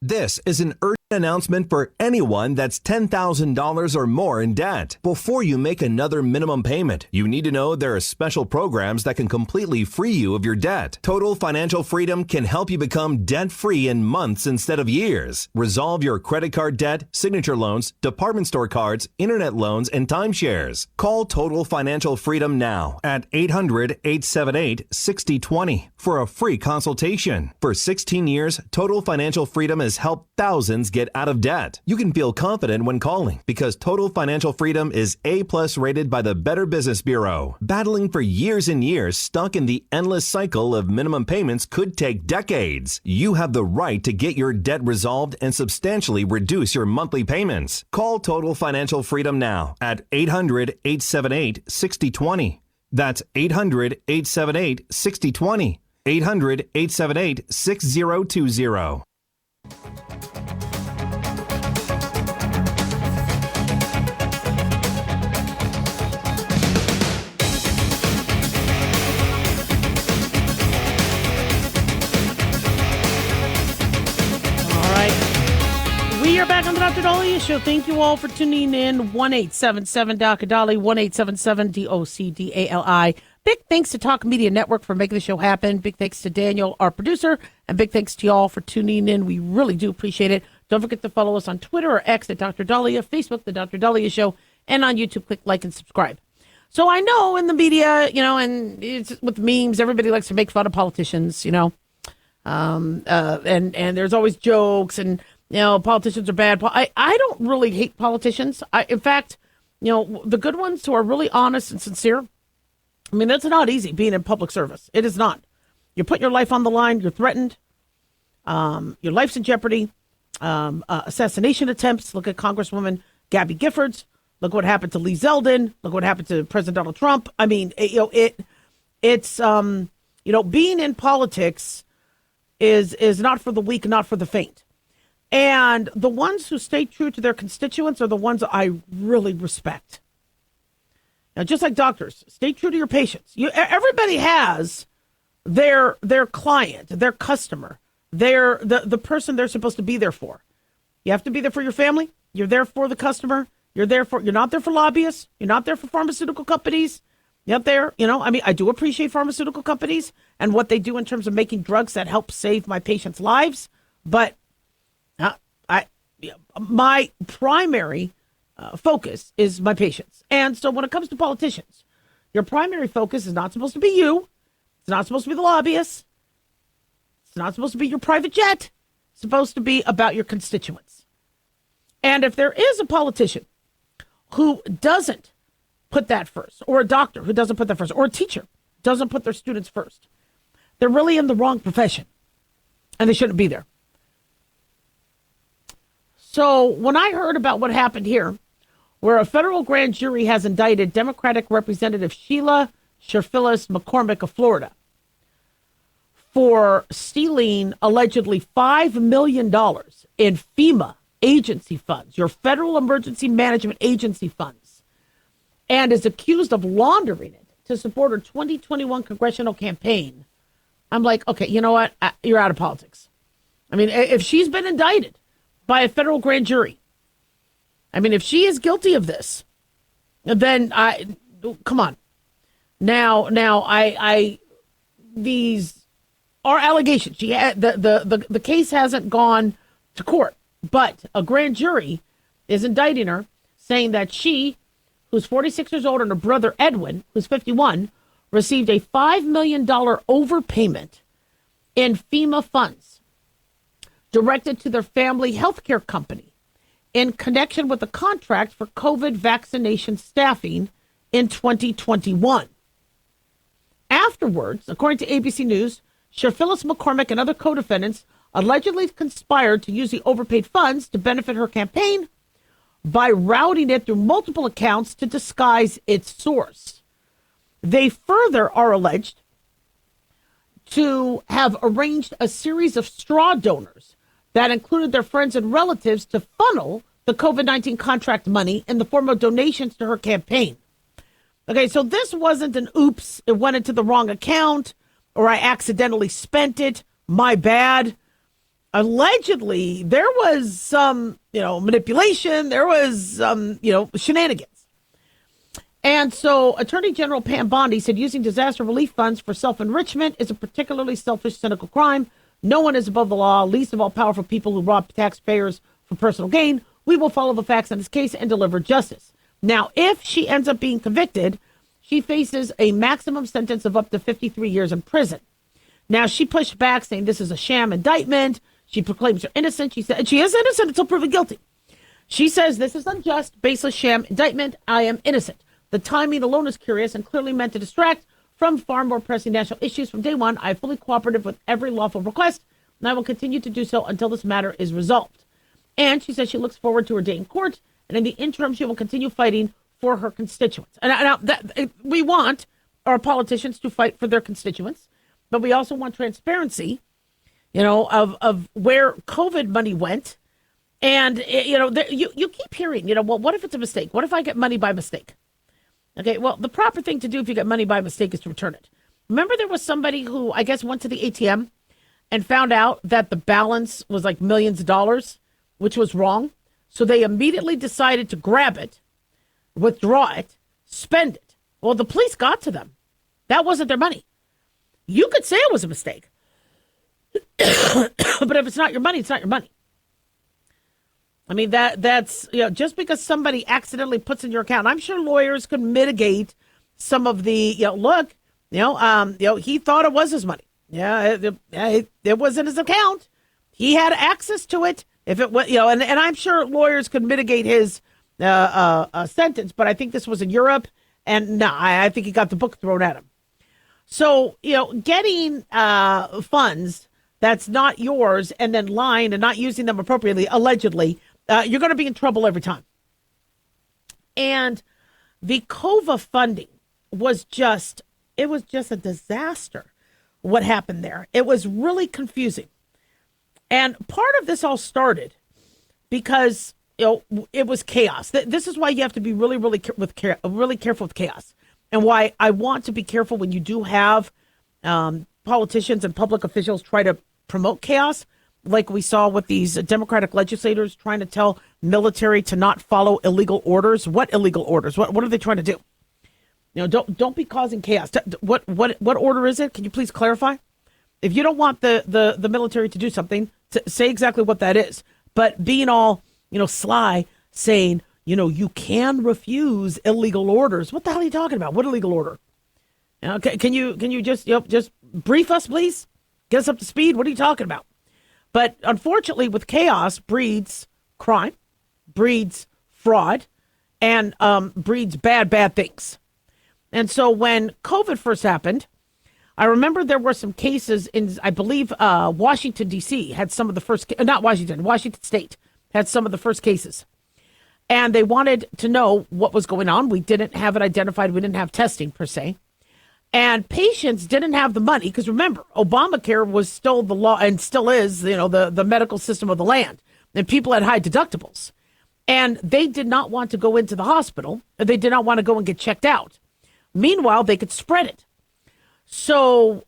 This is an urgent announcement for anyone that's $10,000 or more in debt. Before you make another minimum payment, you need to know there are special programs that can completely free you of your debt. Total Financial Freedom can help you become debt-free in months instead of years. Resolve your credit card debt, signature loans, department store cards, internet loans, and timeshares. Call Total Financial Freedom now at 800-878-6020 for a free consultation. For 16 years, Total Financial Freedom has helped thousands get out of debt. You can feel confident when calling because Total Financial Freedom is A+ rated by the Better Business Bureau. Battling for years and years stuck in the endless cycle of minimum payments could take decades. You have the right to get your debt resolved and substantially reduce your monthly payments. Call Total Financial Freedom now at 800-878-6020. That's 800-878-6020. 800-878-6020. We are back on the Dr. Daliah Show. Thank you all for tuning in. 1-877-Dr. 1-877-DOCDALI. Big thanks to Talk Media Network for making the show happen. Big thanks to Daniel, our producer, and big thanks to y'all for tuning in. We really do appreciate it. Don't forget to follow us on Twitter or X at Dr. Daliah, Facebook, The Dr. Daliah Show, and on YouTube, click like and subscribe. So I know in the media, and it's with memes, everybody likes to make fun of politicians, and there's always jokes and, politicians are bad. I don't really hate politicians. In fact, the good ones who are really honest and sincere, that's not easy being in public service. It is not. You're putting your life on the line. You're threatened. Your life's in jeopardy. Assassination attempts. Look at Congresswoman Gabby Giffords. Look what happened to Lee Zeldin. Look what happened to President Donald Trump. It's being in politics is not for the weak, not for the faint. And the ones who stay true to their constituents are the ones I really respect. Now, just like doctors, stay true to your patients. Everybody has their client, their customer, the person they're supposed to be there for. You have to be there for your family. You're there for the customer. You're not there for lobbyists. You're not there for pharmaceutical companies. You're not there, I do appreciate pharmaceutical companies and what they do in terms of making drugs that help save my patients' lives. But my primary focus is my patients. And so when it comes to politicians, your primary focus is not supposed to be you. It's not supposed to be the lobbyists. It's not supposed to be your private jet. It's supposed to be about your constituents. And if there is a politician who doesn't put that first, or a doctor who doesn't put that first, or a teacher who doesn't put their students first, they're really in the wrong profession and they shouldn't be there. So when I heard about what happened here, where a federal grand jury has indicted Democratic Representative Sheila Sherfilis McCormick of Florida for stealing allegedly $5 million in FEMA agency funds, your Federal Emergency Management Agency funds, and is accused of laundering it to support her 2021 congressional campaign, I'm like, okay, you know what? You're out of politics. If she's been indicted by a federal grand jury, if she is guilty of this, then come on. Now, these are allegations. The case hasn't gone to court, but a grand jury is indicting her, saying that she, who's 46 years old, and her brother Edwin, who's 51, received a $5 million overpayment in FEMA funds directed to their family health care company in connection with a contract for COVID vaccination staffing in 2021. Afterwards, according to ABC News, Sir Phyllis McCormick and other co-defendants allegedly conspired to use the overpaid funds to benefit her campaign by routing it through multiple accounts to disguise its source. They further are alleged to have arranged a series of straw donors that included their friends and relatives to funnel the COVID-19 contract money in the form of donations to her campaign. Okay, so this wasn't an oops, it went into the wrong account, or I accidentally spent it, my bad. Allegedly, there was some, manipulation, there was some, shenanigans. And so Attorney General Pam Bondi said using disaster relief funds for self-enrichment is a particularly selfish, cynical crime. No one is above the law, least of all powerful people who rob taxpayers for personal gain. We will follow the facts in this case and deliver justice. Now, if she ends up being convicted, she faces a maximum sentence of up to 53 years in prison. Now, she pushed back, saying this is a sham indictment. She proclaims her innocent. She said she is innocent until proven guilty. She says this is unjust, baseless sham indictment. I am innocent. The timing alone is curious and clearly meant to distract from far more pressing national issues. From day one, I fully cooperated with every lawful request, and I will continue to do so until this matter is resolved. And she says she looks forward to her day in court, and in the interim, she will continue fighting for her constituents. And we want our politicians to fight for their constituents, but we also want transparency, of where COVID money went. And, you keep hearing, well, what if it's a mistake? What if I get money by mistake? Okay, well, the proper thing to do if you get money by mistake is to return it. Remember there was somebody who, I guess, went to the ATM and found out that the balance was like millions of dollars, which was wrong. So they immediately decided to grab it, withdraw it, spend it. Well, the police got to them. That wasn't their money. You could say it was a mistake. But if it's not your money, it's not your money. I mean, that's just because somebody accidentally puts in your account, I'm sure lawyers could mitigate some of the, he thought it was his money. It was in his account. He had access to it. If it was, and I'm sure lawyers could mitigate his sentence, but I think this was in Europe, and no, I think he got the book thrown at him. So, getting funds that's not yours and then lying and not using them appropriately, allegedly, you're going to be in trouble every time. And the COVA funding was just a disaster. What happened there? It was really confusing. And part of this all started because, it was chaos. This is why you have to be really, really careful with chaos. And why I want to be careful when you do have politicians and public officials try to promote chaos, like we saw with these Democratic legislators trying to tell military to not follow illegal orders. What illegal orders? What are they trying to do? Don't be causing chaos. What order is it? Can you please clarify? If you don't want the military to do something, say exactly what that is. But being all, sly, saying, you can refuse illegal orders. What the hell are you talking about? What illegal order? Can you just brief us, please? Get us up to speed. What are you talking about? But unfortunately, with chaos breeds crime, breeds fraud, and breeds bad things. And so when COVID first happened, I remember there were some cases in, I believe, Washington, D.C. had some of the first, Washington State had some of the first cases. And they wanted to know what was going on. We didn't have it identified. We didn't have testing, per se. And patients didn't have the money because, remember, Obamacare was still the law and still is, the medical system of the land. And people had high deductibles. And they did not want to go into the hospital. They did not want to go and get checked out. Meanwhile, they could spread it. So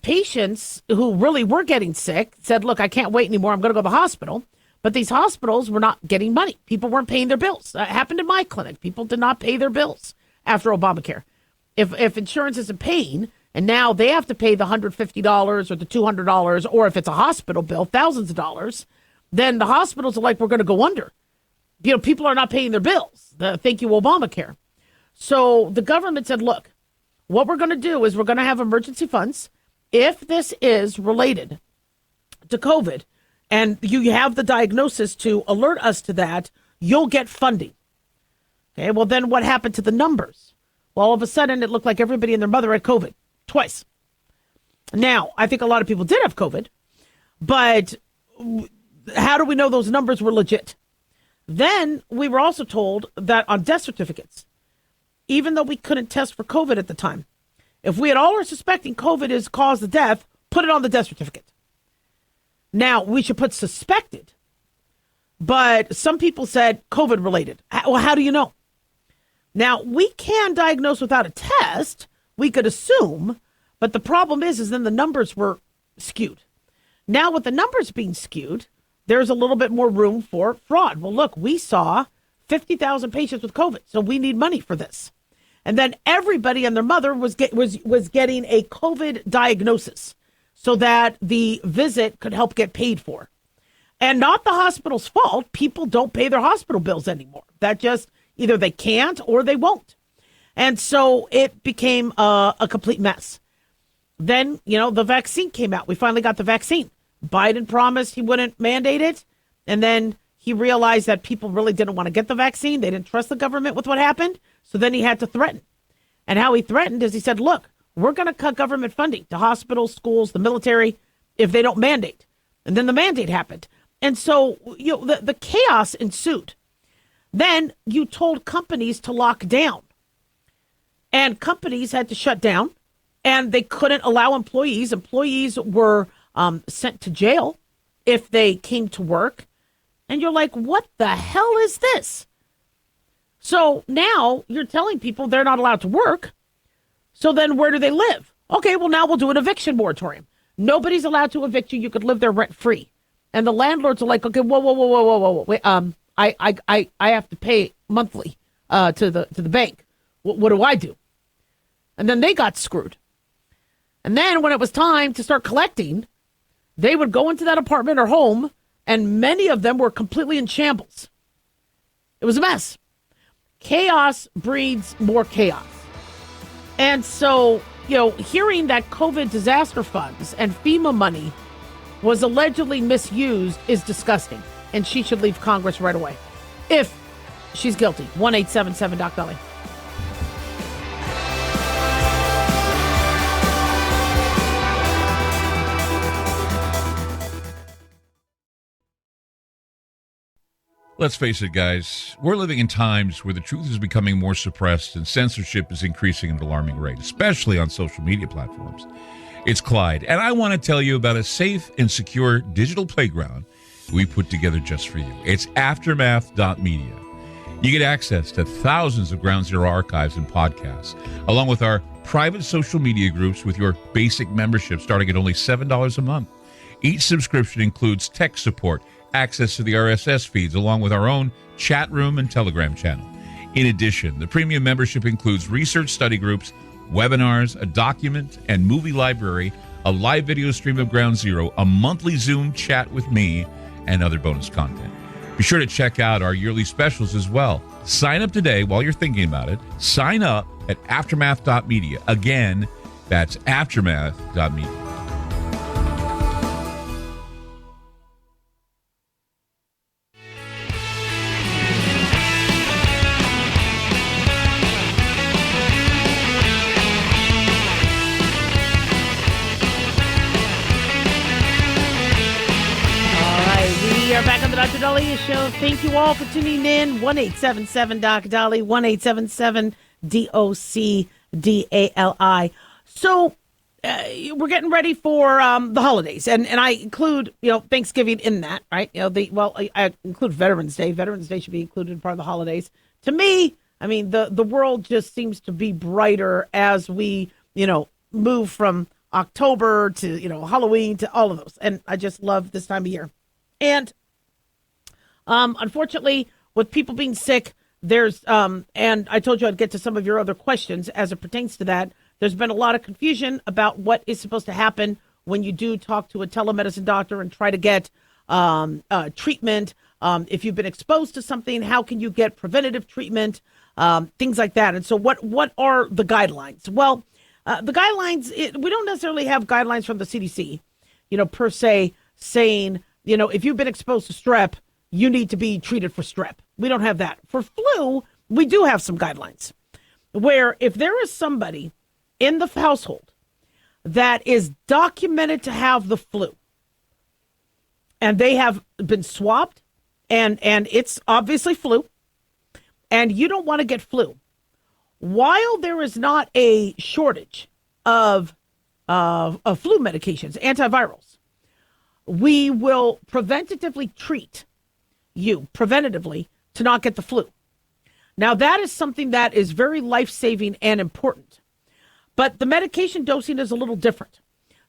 patients who really were getting sick said, look, I can't wait anymore. I'm going to go to the hospital. But these hospitals were not getting money. People weren't paying their bills. It happened in my clinic. People did not pay their bills after Obamacare. If insurance isn't paying, and now they have to pay the $150 or the $200, or if it's a hospital bill, thousands of dollars, then the hospitals are like, we're going to go under. People are not paying their bills. Thank you, Obamacare. So the government said, look, what we're going to do is we're going to have emergency funds. If this is related to COVID and you have the diagnosis to alert us to that, you'll get funding. Okay, well, then what happened to the numbers? Well, all of a sudden, it looked like everybody and their mother had COVID twice. Now, I think a lot of people did have COVID, but how do we know those numbers were legit? Then we were also told that on death certificates, even though we couldn't test for COVID at the time, if we at all are suspecting COVID has caused the death, put it on the death certificate. Now, we should put suspected, but some people said COVID related. Well, how do you know? Now, we can diagnose without a test. We could assume, but the problem is then the numbers were skewed. Now, with the numbers being skewed, there's a little bit more room for fraud. Well, look, we saw 50,000 patients with COVID, so we need money for this. And then everybody and their mother was getting a COVID diagnosis so that the visit could help get paid for. And not the hospital's fault. People don't pay their hospital bills anymore. That just either they can't or they won't. And so it became a complete mess. Then, the vaccine came out. We finally got the vaccine. Biden promised he wouldn't mandate it. And then he realized that people really didn't want to get the vaccine. They didn't trust the government with what happened. So then he had to threaten. And how he threatened is he said, look, we're going to cut government funding to hospitals, schools, the military, if they don't mandate. And then the mandate happened. And so, the chaos ensued. Then you told companies to lock down. And companies had to shut down. And they couldn't allow employees. Employees were sent to jail if they came to work. And you're like, what the hell is this? So now you're telling people they're not allowed to work. So then where do they live? Okay, well, now we'll do an eviction moratorium. Nobody's allowed to evict you. You could live there rent free. And the landlords are like, okay, whoa. Wait, I have to pay monthly to the bank. What do I do? And then they got screwed. And then when it was time to start collecting, they would go into that apartment or home, and many of them were completely in shambles. It was a mess. Chaos breeds more chaos. And so, hearing that COVID disaster funds and FEMA money was allegedly misused is disgusting. And she should leave Congress right away. If she's guilty. 1-877-DOC-DOLLY. Let's face it, guys. We're living in times where the truth is becoming more suppressed and censorship is increasing at an alarming rate, especially on social media platforms. It's Clyde, and I want to tell you about a safe and secure digital playground we put together just for you. It's Aftermath.media. You get access to thousands of Ground Zero archives and podcasts, along with our private social media groups with your basic membership starting at only $7 a month. Each subscription includes tech support, access to the RSS feeds, along with our own chat room and Telegram channel. In addition, the premium membership includes research study groups, webinars, a document and movie library, a live video stream of Ground Zero, a monthly Zoom chat with me, and other bonus content. Be sure to check out our yearly specials as well. Sign up today while you're thinking about it. Sign up at Aftermath.media. Again, that's Aftermath.media. Back on the Dr. Daliah Show. Thank you all for tuning in. 1-877-DOC-DOLLY, 1-877-DOC-DALI. So we're getting ready for the holidays, and I include Thanksgiving in that, right? I include Veterans Day. Veterans Day should be included in part of the holidays. To me, I mean the world just seems to be brighter as we move from October to Halloween to all of those, and I just love this time of year. And unfortunately, with people being sick, there's, and I told you I'd get to some of your other questions as it pertains to that. There's been a lot of confusion about what is supposed to happen when you do talk to a telemedicine doctor and try to get treatment. If you've been exposed to something, how can you get preventative treatment? Things like that. And so what are the guidelines? Well, the guidelines, we don't necessarily have guidelines from the CDC, per se saying, if you've been exposed to strep, you need to be treated for strep. We don't have that. For flu, we do have some guidelines where if there is somebody in the household that is documented to have the flu and they have been swabbed and it's obviously flu and you don't want to get flu, while there is not a shortage of flu medications, antivirals, we will preventatively treat you to not get the flu. Now, that is something that is very life-saving and important. But the medication dosing is a little different.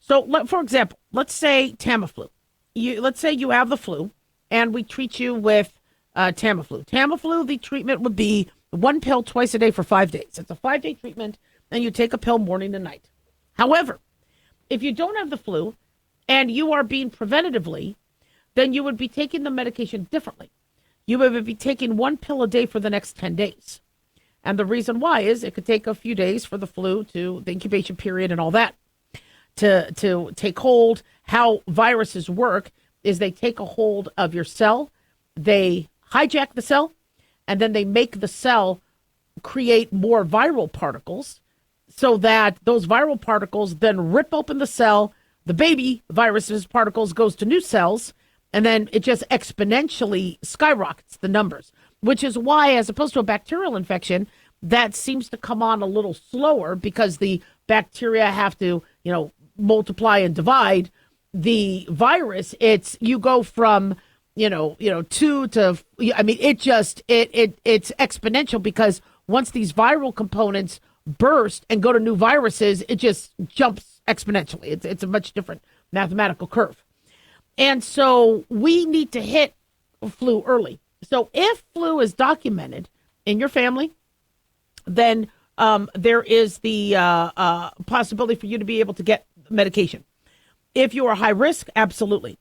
So, for example, let's say Tamiflu. Let's say you have the flu, and we treat you with Tamiflu. Tamiflu, the treatment would be 1 pill twice a day for 5 days. It's a 5-day treatment, and you take a pill morning and night. However, if you don't have the flu and you are being preventatively, then you would be taking the medication differently. You would be taking 1 pill a day for the next 10 days. And the reason why is it could take a few days for the flu to the incubation period and all that to take hold. How viruses work is they take a hold of your cell, they hijack the cell, and then they make the cell create more viral particles so that those viral particles then rip open the cell. The baby virus's particles goes to new cells, and then it just exponentially skyrockets the numbers, which is why, as opposed to a bacterial infection, that seems to come on a little slower because the bacteria have to, multiply and divide. The virus, you go from, 2 to, it's exponential because once these viral components burst and go to new viruses, it just jumps exponentially. It's a much different mathematical curve. And so we need to hit flu early. So if flu is documented in your family, then there is the possibility for you to be able to get medication. If you are high risk, absolutely.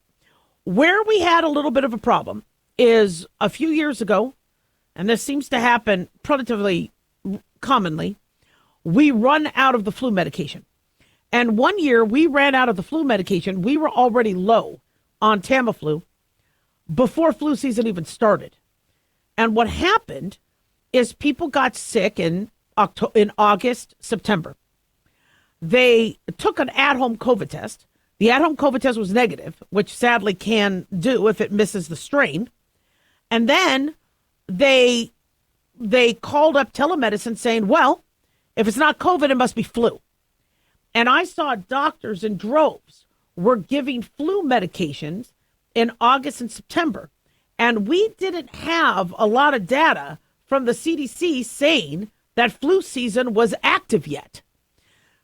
Where we had a little bit of a problem is a few years ago, and this seems to happen relatively commonly, we run out of the flu medication. And one year we ran out of the flu medication. We were already low on Tamiflu before flu season even started. And what happened is people got sick in August, September. They took an at-home COVID test. The at-home COVID test was negative, which sadly can do if it misses the strain. And then they called up telemedicine saying, well, if it's not COVID, it must be flu. And I saw doctors in droves were giving flu medications in August and September. And we didn't have a lot of data from the CDC saying that flu season was active yet.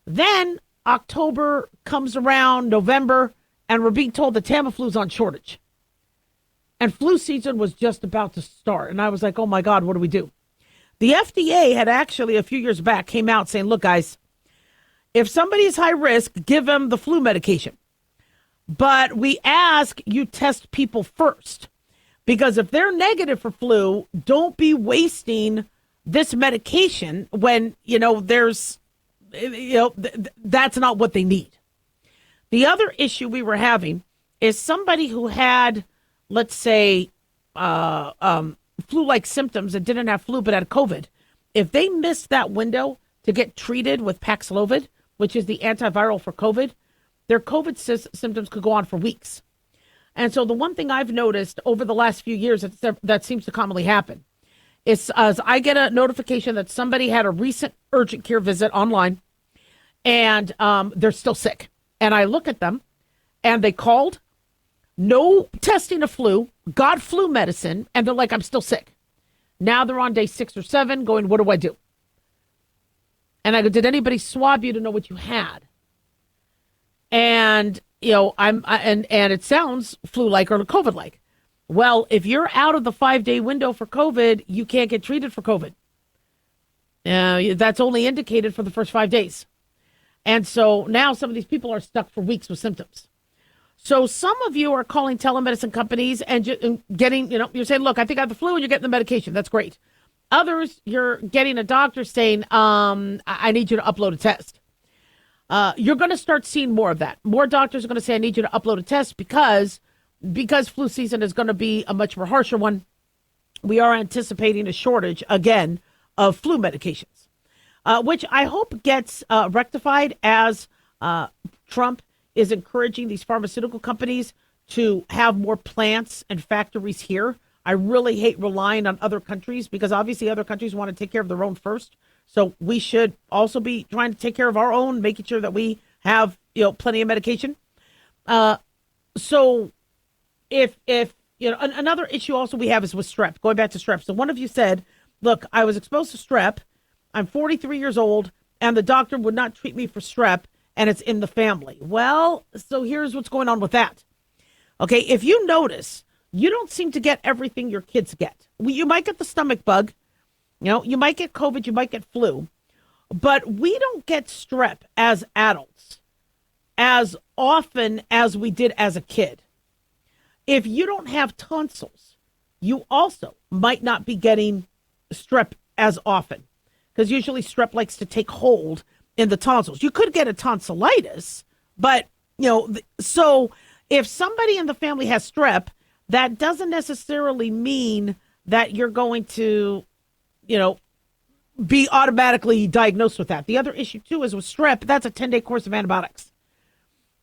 Then October comes around, November, and we're being told that Tamiflu's on shortage. And flu season was just about to start. And I was like, oh my God, what do we do? The FDA had actually a few years back came out saying, look, guys, if somebody is high risk, give them the flu medication. But we ask you test people first, because if they're negative for flu, don't be wasting this medication when, that's not what they need. The other issue we were having is somebody who had, let's say, flu-like symptoms and didn't have flu but had COVID. If they missed that window to get treated with Paxlovid, which is the antiviral for COVID, their COVID symptoms could go on for weeks. And so the one thing I've noticed over the last few years that seems to commonly happen is as I get a notification that somebody had a recent urgent care visit online and they're still sick. And I look at them and they called, no testing of flu, got flu medicine, and they're like, I'm still sick. Now they're on day 6 or 7 going, what do I do? And I go, did anybody swab you to know what you had? And, and it sounds flu-like or COVID-like. Well, if you're out of the 5-day window for COVID, you can't get treated for COVID. That's only indicated for the first 5 days. And so now some of these people are stuck for weeks with symptoms. So some of you are calling telemedicine companies and getting, you're saying, look, I think I have the flu, and you're getting the medication. That's great. Others, you're getting a doctor saying, I need you to upload a test. You're going to start seeing more of that. More doctors are going to say, I need you to upload a test because flu season is going to be a much more harsher one. We are anticipating a shortage again of flu medications, which I hope gets rectified as Trump is encouraging these pharmaceutical companies to have more plants and factories here. I really hate relying on other countries because obviously other countries want to take care of their own first. So we should also be trying to take care of our own, making sure that we have, plenty of medication. So if another issue also we have is with strep, going back to strep. So one of you said, look, I was exposed to strep. I'm 43 years old and the doctor would not treat me for strep and it's in the family. Well, so here's what's going on with that. Okay. If you notice, you don't seem to get everything your kids get. You might get the stomach bug. You might get COVID, you might get flu, but we don't get strep as adults as often as we did as a kid. If you don't have tonsils, you also might not be getting strep as often because usually strep likes to take hold in the tonsils. You could get a tonsillitis, but, so if somebody in the family has strep, that doesn't necessarily mean that you're going to, be automatically diagnosed with that. The other issue, too, is with strep, that's a 10-day course of antibiotics.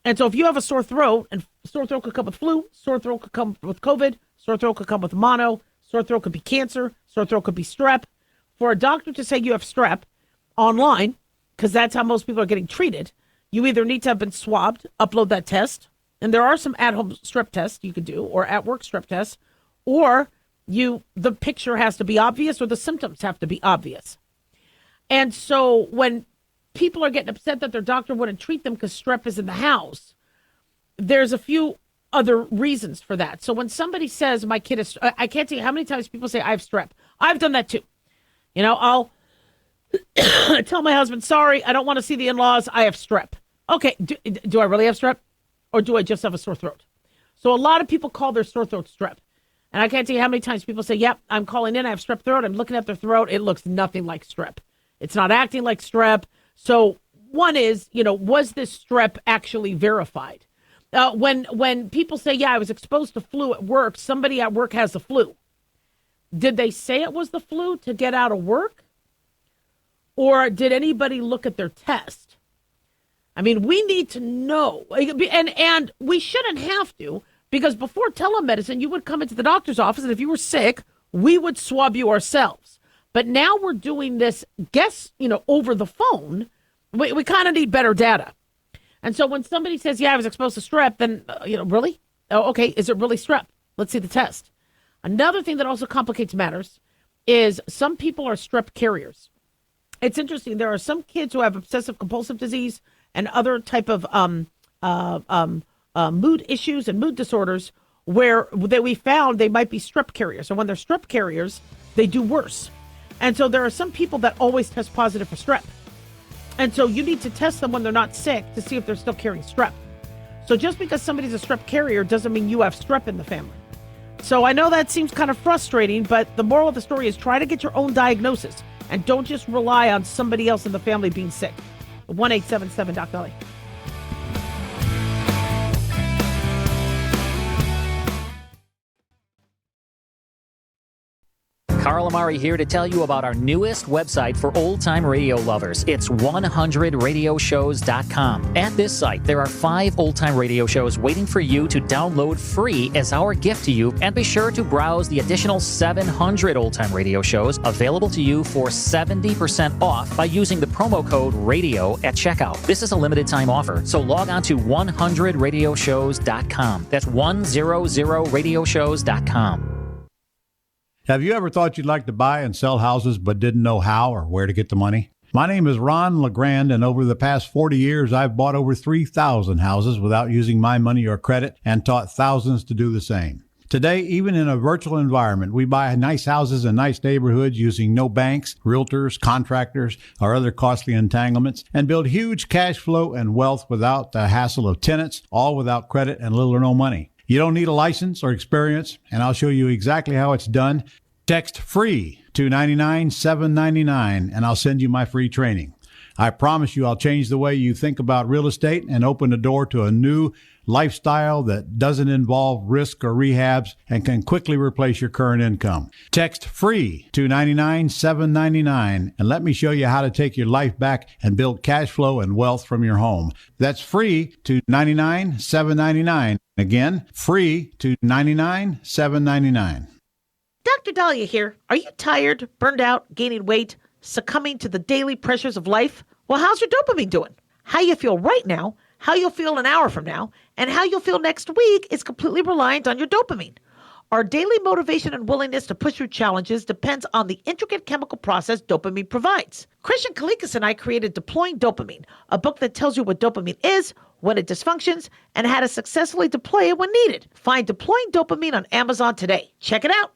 And so if you have a sore throat, and sore throat could come with flu, sore throat could come with COVID, sore throat could come with mono, sore throat could be cancer, sore throat could be strep. For a doctor to say you have strep online, because that's how most people are getting treated, you either need to have been swabbed, upload that test, and there are some at-home strep tests you could do, or at-work strep tests, or the picture has to be obvious or the symptoms have to be obvious. And so when people are getting upset that their doctor wouldn't treat them because strep is in the house, there's a few other reasons for that. So when somebody says my kid is, I can't tell you how many times people say I have strep. I've done that too. I'll tell my husband, sorry, I don't want to see the in-laws. I have strep. Okay, do I really have strep or do I just have a sore throat? So a lot of people call their sore throat strep. And I can't tell you how many times people say, yep, I'm calling in, I have strep throat. I'm looking at their throat. It looks nothing like strep. It's not acting like strep. So one is, was this strep actually verified? When people say, yeah, I was exposed to flu at work, somebody at work has the flu. Did they say it was the flu to get out of work? Or did anybody look at their test? I mean, we need to know. And we shouldn't have to. Because before telemedicine, you would come into the doctor's office, and if you were sick, we would swab you ourselves. But now we're doing this, over the phone. We kind of need better data. And so when somebody says, yeah, I was exposed to strep, then, really? Oh, okay, is it really strep? Let's see the test. Another thing that also complicates matters is some people are strep carriers. It's interesting. There are some kids who have obsessive compulsive disease and other type of mood issues and mood disorders that we found they might be strep carriers. So when they're strep carriers, they do worse. And so there are some people that always test positive for strep. And so you need to test them when they're not sick to see if they're still carrying strep. So just because somebody's a strep carrier doesn't mean you have strep in the family. So I know that seems kind of frustrating, but the moral of the story is try to get your own diagnosis and don't just rely on somebody else in the family being sick. 1-877-DOC-LA. Carl Amari here to tell you about our newest website for old-time radio lovers. It's 100radioshows.com. At this site, there are 5 old-time radio shows waiting for you to download free as our gift to you, and be sure to browse the additional 700 old-time radio shows available to you for 70% off by using the promo code RADIO at checkout. This is a limited-time offer, so log on to 100radioshows.com. That's 100radioshows.com. Have you ever thought you'd like to buy and sell houses but didn't know how or where to get the money? My name is Ron LeGrand, and over the past 40 years, I've bought over 3,000 houses without using my money or credit and taught thousands to do the same. Today, even in a virtual environment, we buy nice houses in nice neighborhoods using no banks, realtors, contractors, or other costly entanglements, and build huge cash flow and wealth without the hassle of tenants, all without credit and little or no money. You don't need a license or experience, and I'll show you exactly how it's done. Text FREE to 99799, and I'll send you my free training. I promise you I'll change the way you think about real estate and open the door to a new lifestyle that doesn't involve risk or rehabs and can quickly replace your current income. Text FREE to 99799 and let me show you how to take your life back and build cash flow and wealth from your home. That's FREE to 99799. Again, FREE to 99799. Dr. Dahlia here. Are you tired, burned out, gaining weight, succumbing to the daily pressures of life? Well, how's your dopamine doing? How you feel right now, how you'll feel an hour from now, and how you'll feel next week is completely reliant on your dopamine. Our daily motivation and willingness to push through challenges depends on the intricate chemical process dopamine provides. Christian Kalikas and I created Deploying Dopamine, a book that tells you what dopamine is, when it dysfunctions, and how to successfully deploy it when needed. Find Deploying Dopamine on Amazon today. Check it out.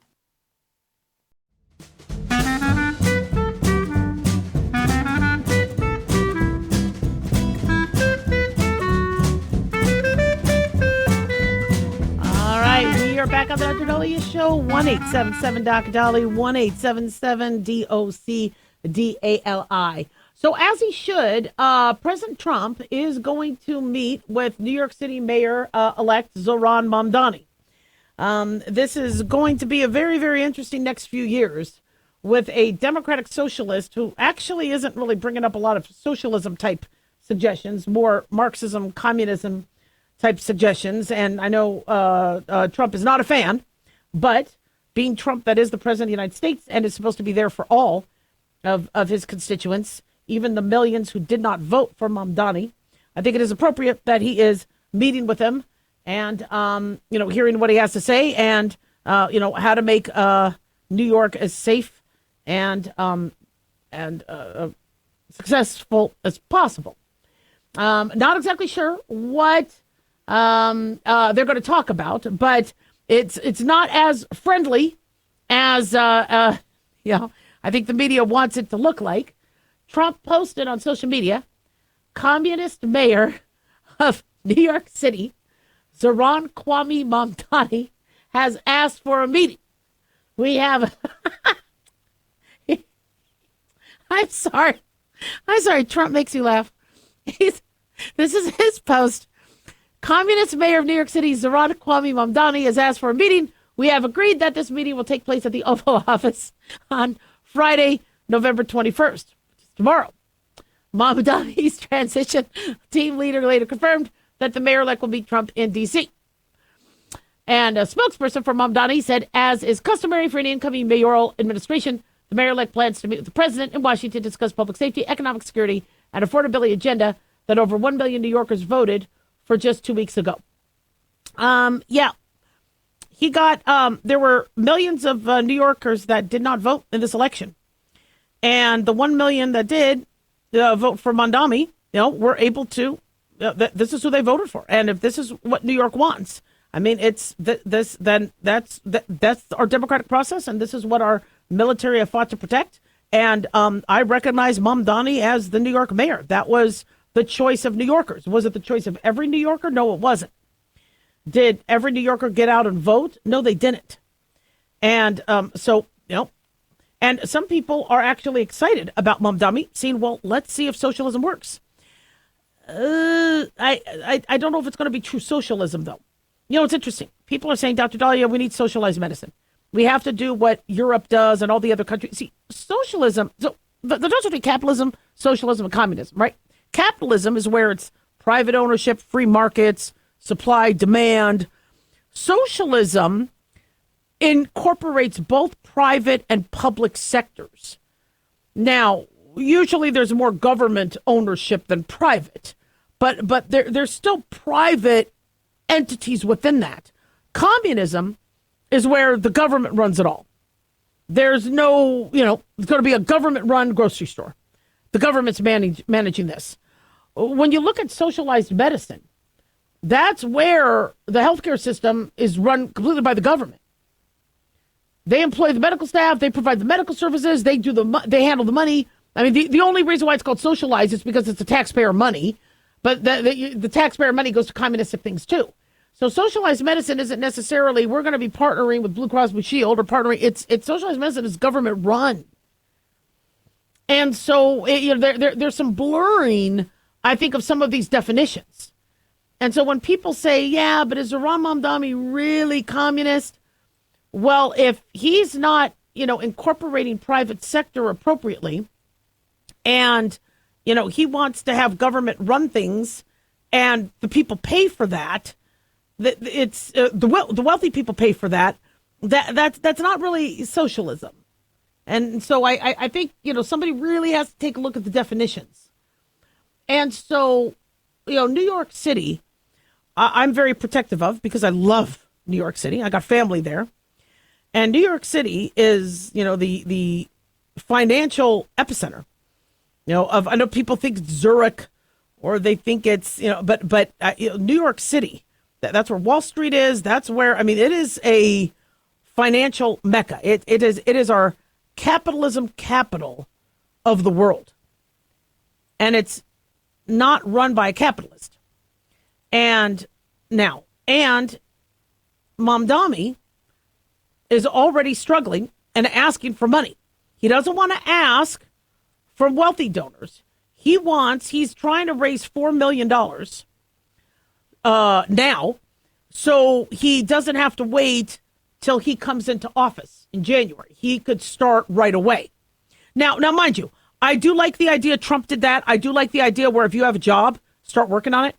We are back on the Dr. Dahlia Show. 1-877 Dr. Dahlia, 1-877-DOC-DALI. So as he should, President Trump is going to meet with New York City Mayor-elect Zohran Mamdani. This is going to be a very, very interesting next few years with a Democratic socialist who actually isn't really bringing up a lot of socialism-type suggestions, more Marxism, communism type suggestions. And I know Trump is not a fan, but being Trump, that is the president of the United States and is supposed to be there for all of his constituents, even the millions who did not vote for Mamdani, I think it is appropriate that he is meeting with him and, hearing what he has to say and, how to make New York as safe and successful as possible. Not exactly sure what they're going to talk about, but it's not as friendly as I think the media wants it to look like. Trump posted on social media, communist mayor of New York City, Zohran Kwame Mamdani, has asked for a meeting. We have I'm sorry. Trump makes you laugh. This is his post. Communist mayor of New York City, Zohran Kwame Mamdani, has asked for a meeting. We have agreed that this meeting will take place at the Oval Office on Friday, November 21st, which is tomorrow. Mamdani's transition team leader later confirmed that the mayor-elect will meet Trump in D.C. And a spokesperson for Mamdani said, as is customary for an incoming mayoral administration, the mayor-elect plans to meet with the president in Washington to discuss public safety, economic security, and affordability agenda that over 1 million New Yorkers voted for just 2 weeks ago. He got, there were millions of New Yorkers that did not vote in this election. And the 1 million that did vote for Mamdani, were able to, this is who they voted for. And if this is what New York wants, I mean, it's that's our democratic process. And this is what our military have fought to protect. And I recognize Mamdani as the New York mayor. That was the choice of New Yorkers. Was it the choice of every New Yorker? No, it wasn't. Did every New Yorker get out and vote? No, they didn't. And and some people are actually excited about Mamdani, saying, well, let's see if socialism works. I don't know if it's going to be true socialism, though. It's interesting. People are saying, Dr. Dahlia, we need socialized medicine. We have to do what Europe does and all the other countries. See, socialism, so the difference between capitalism, socialism, and communism, right? Capitalism is where it's private ownership, free markets, supply, demand. Socialism incorporates both private and public sectors. Now, usually there's more government ownership than private, but there's still private entities within that. Communism is where the government runs it all. There's no, it's going to be a government-run grocery store. The government's managing this. When you look at socialized medicine, That's where the healthcare system is run completely by the government. They employ the medical staff. They provide the medical services. They they handle the money. I mean, the only reason why it's called socialized is because it's the taxpayer money, but the taxpayer money goes to communistic things too. So socialized medicine isn't necessarily we're going to be partnering with Blue Cross Blue Shield or partnering. It's socialized medicine is government run, and so there's some blurring, I think, of some of these definitions. And so when people say, yeah, but is Zohran Mamdani really communist? Well, if he's not, incorporating private sector appropriately, and, he wants to have government run things and the people pay for that, it's the wealthy people pay for that, that's not really socialism. And so I think, somebody really has to take a look at the definitions. And so, New York City, I'm very protective of because I love New York City. I got family there. And New York City is, the financial epicenter, I know people think Zurich or they think it's, but New York City, that's where Wall Street is. That's where, it is a financial mecca. It is our capitalism capital of the world. And it's not run by a capitalist. And Mamdani is already struggling and asking for money. He doesn't want to ask from wealthy donors. He's trying to raise $4 million now, so he doesn't have to wait till he comes into office in January. He could start right away. Now, mind you, I do like the idea. Trump did that. I do like the idea where if you have a job, start working on it.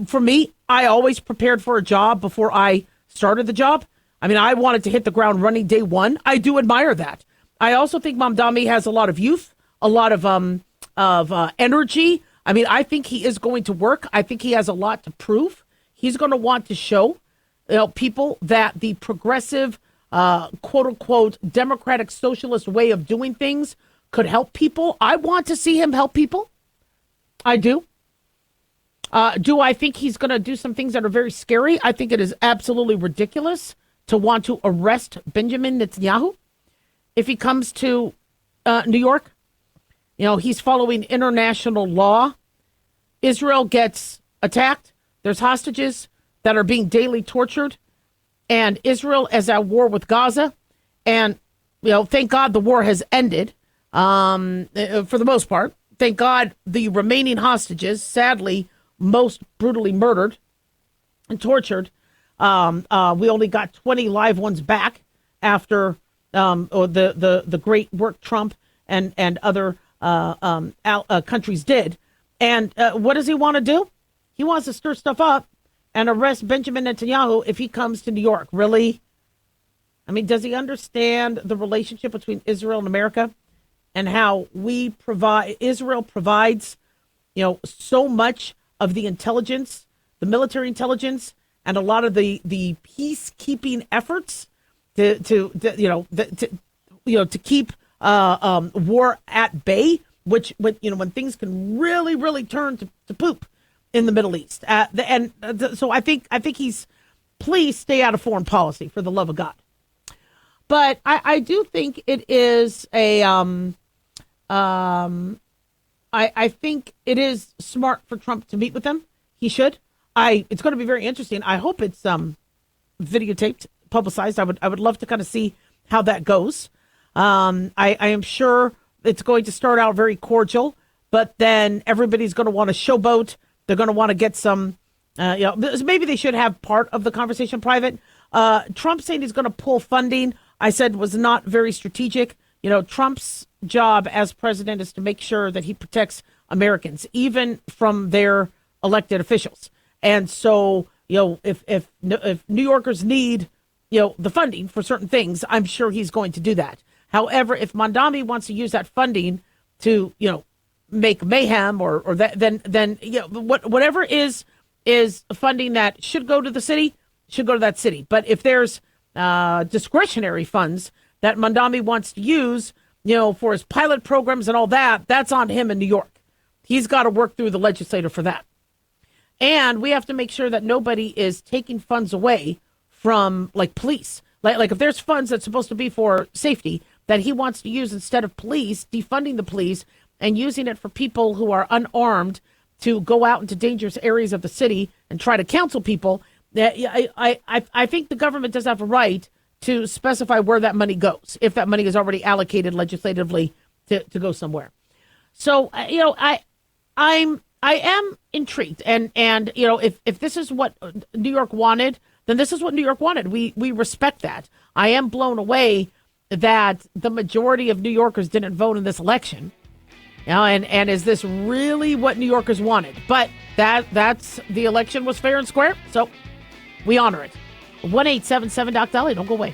For me, I always prepared for a job before I started the job. I wanted to hit the ground running day one. I do admire that. I also think Mamdani has a lot of youth, a lot of energy. I think he is going to work. I think he has a lot to prove. He's going to want to show people that the progressive, quote unquote, democratic socialist way of doing things could help people. I want to see him help people. I do. Do I think he's going to do some things that are very scary? I think it is absolutely ridiculous to want to arrest Benjamin Netanyahu if he comes to New York. He's following international law. Israel gets attacked. There's hostages that are being daily tortured. And Israel is at war with Gaza. And, thank God the war has ended for the most part. Thank God the remaining hostages, sadly, most brutally murdered and tortured. We only got 20 live ones back after the great work Trump and other countries did. And what does he want to do? He wants to stir stuff up and arrest Benjamin Netanyahu if he comes to New York. Really? Does he understand the relationship between Israel and America and how Israel provides, so much of the intelligence, the military intelligence, and a lot of the peacekeeping efforts to keep war at bay, which when things can really, really turn to poop in the Middle East. So I think he's, please stay out of foreign policy for the love of God. But I do think it is I think it is smart for Trump to meet with them. He should. It's going to be very interesting. I hope it's videotaped, publicized. I would love to kind of see how that goes. I am sure it's going to start out very cordial, but then everybody's going to want to showboat. They're going to want to get some, maybe they should have part of the conversation private. Trump saying he's going to pull funding, I said was not very strategic. Trump's job as president is to make sure that he protects Americans, even from their elected officials. And so, if New Yorkers need, the funding for certain things, I'm sure he's going to do that. However, if Mamdani wants to use that funding to, make mayhem or that, then whatever is funding that should go to the city, should go to that city. But if there's discretionary funds that Mamdani wants to use, for his pilot programs and all that, that's on him in New York. He's got to work through the legislature for that. And we have to make sure that nobody is taking funds away from like police. Like if there's funds that's supposed to be for safety that he wants to use instead of police, defunding the police and using it for people who are unarmed to go out into dangerous areas of the city and try to counsel people. I think the government does have a right to specify where that money goes, if that money is already allocated legislatively to go somewhere. So, I am intrigued. And if this is what New York wanted, then this is what New York wanted. We respect that. I am blown away that the majority of New Yorkers didn't vote in this election. And is this really what New Yorkers wanted? But that's the election was fair and square, so we honor it. 1-877-DOC-DOLLY. Don't go away.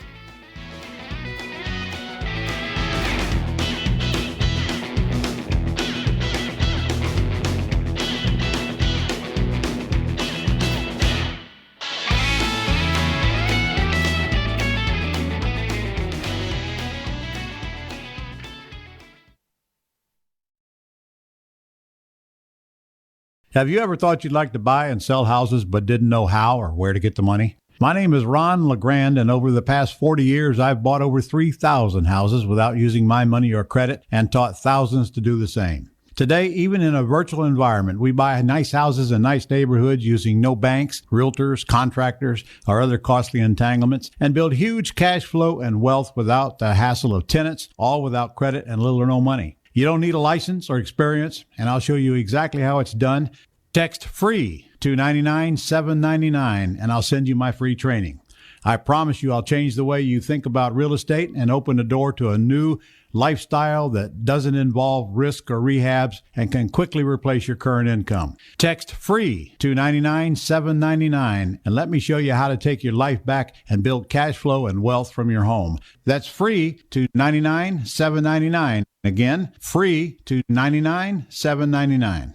Have you ever thought you'd like to buy and sell houses but didn't know how or where to get the money? My name is Ron LeGrand, and over the past 40 years, I've bought over 3,000 houses without using my money or credit and taught thousands to do the same. Today, even in a virtual environment, we buy nice houses in nice neighborhoods using no banks, realtors, contractors, or other costly entanglements, and build huge cash flow and wealth without the hassle of tenants, all without credit and little or no money. You don't need a license or experience, and I'll show you exactly how it's done. Text FREE to 99799, and I'll send you my free training. I promise you I'll change the way you think about real estate and open the door to a new lifestyle that doesn't involve risk or rehabs and can quickly replace your current income. Text FREE to 99799, and let me show you how to take your life back and build cash flow and wealth from your home. That's FREE to 99799. Again, FREE to 99799.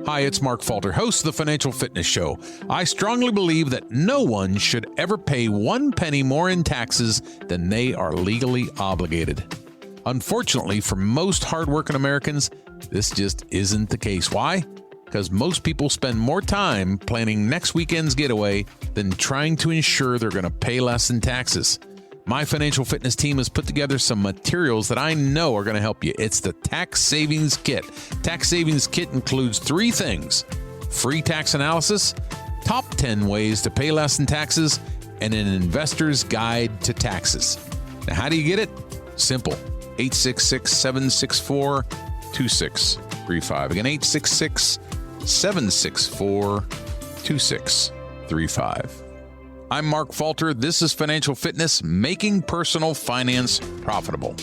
Hi, it's Mark Falter, host of the Financial Fitness Show. I strongly believe that no one should ever pay 1 penny more in taxes than they are legally obligated. Unfortunately, for most hardworking Americans, this just isn't the case. Why? Because most people spend more time planning next weekend's getaway than trying to ensure they're going to pay less in taxes. My financial fitness team has put together some materials that I know are going to help you. It's the Tax Savings Kit. Tax Savings Kit includes 3 things: free tax analysis, top 10 ways to pay less in taxes, and an investor's guide to taxes. Now, how do you get it? Simple. 866-764-2635. Again, 866-764-2635. I'm Mark Falter. This is Financial Fitness, making personal finance profitable.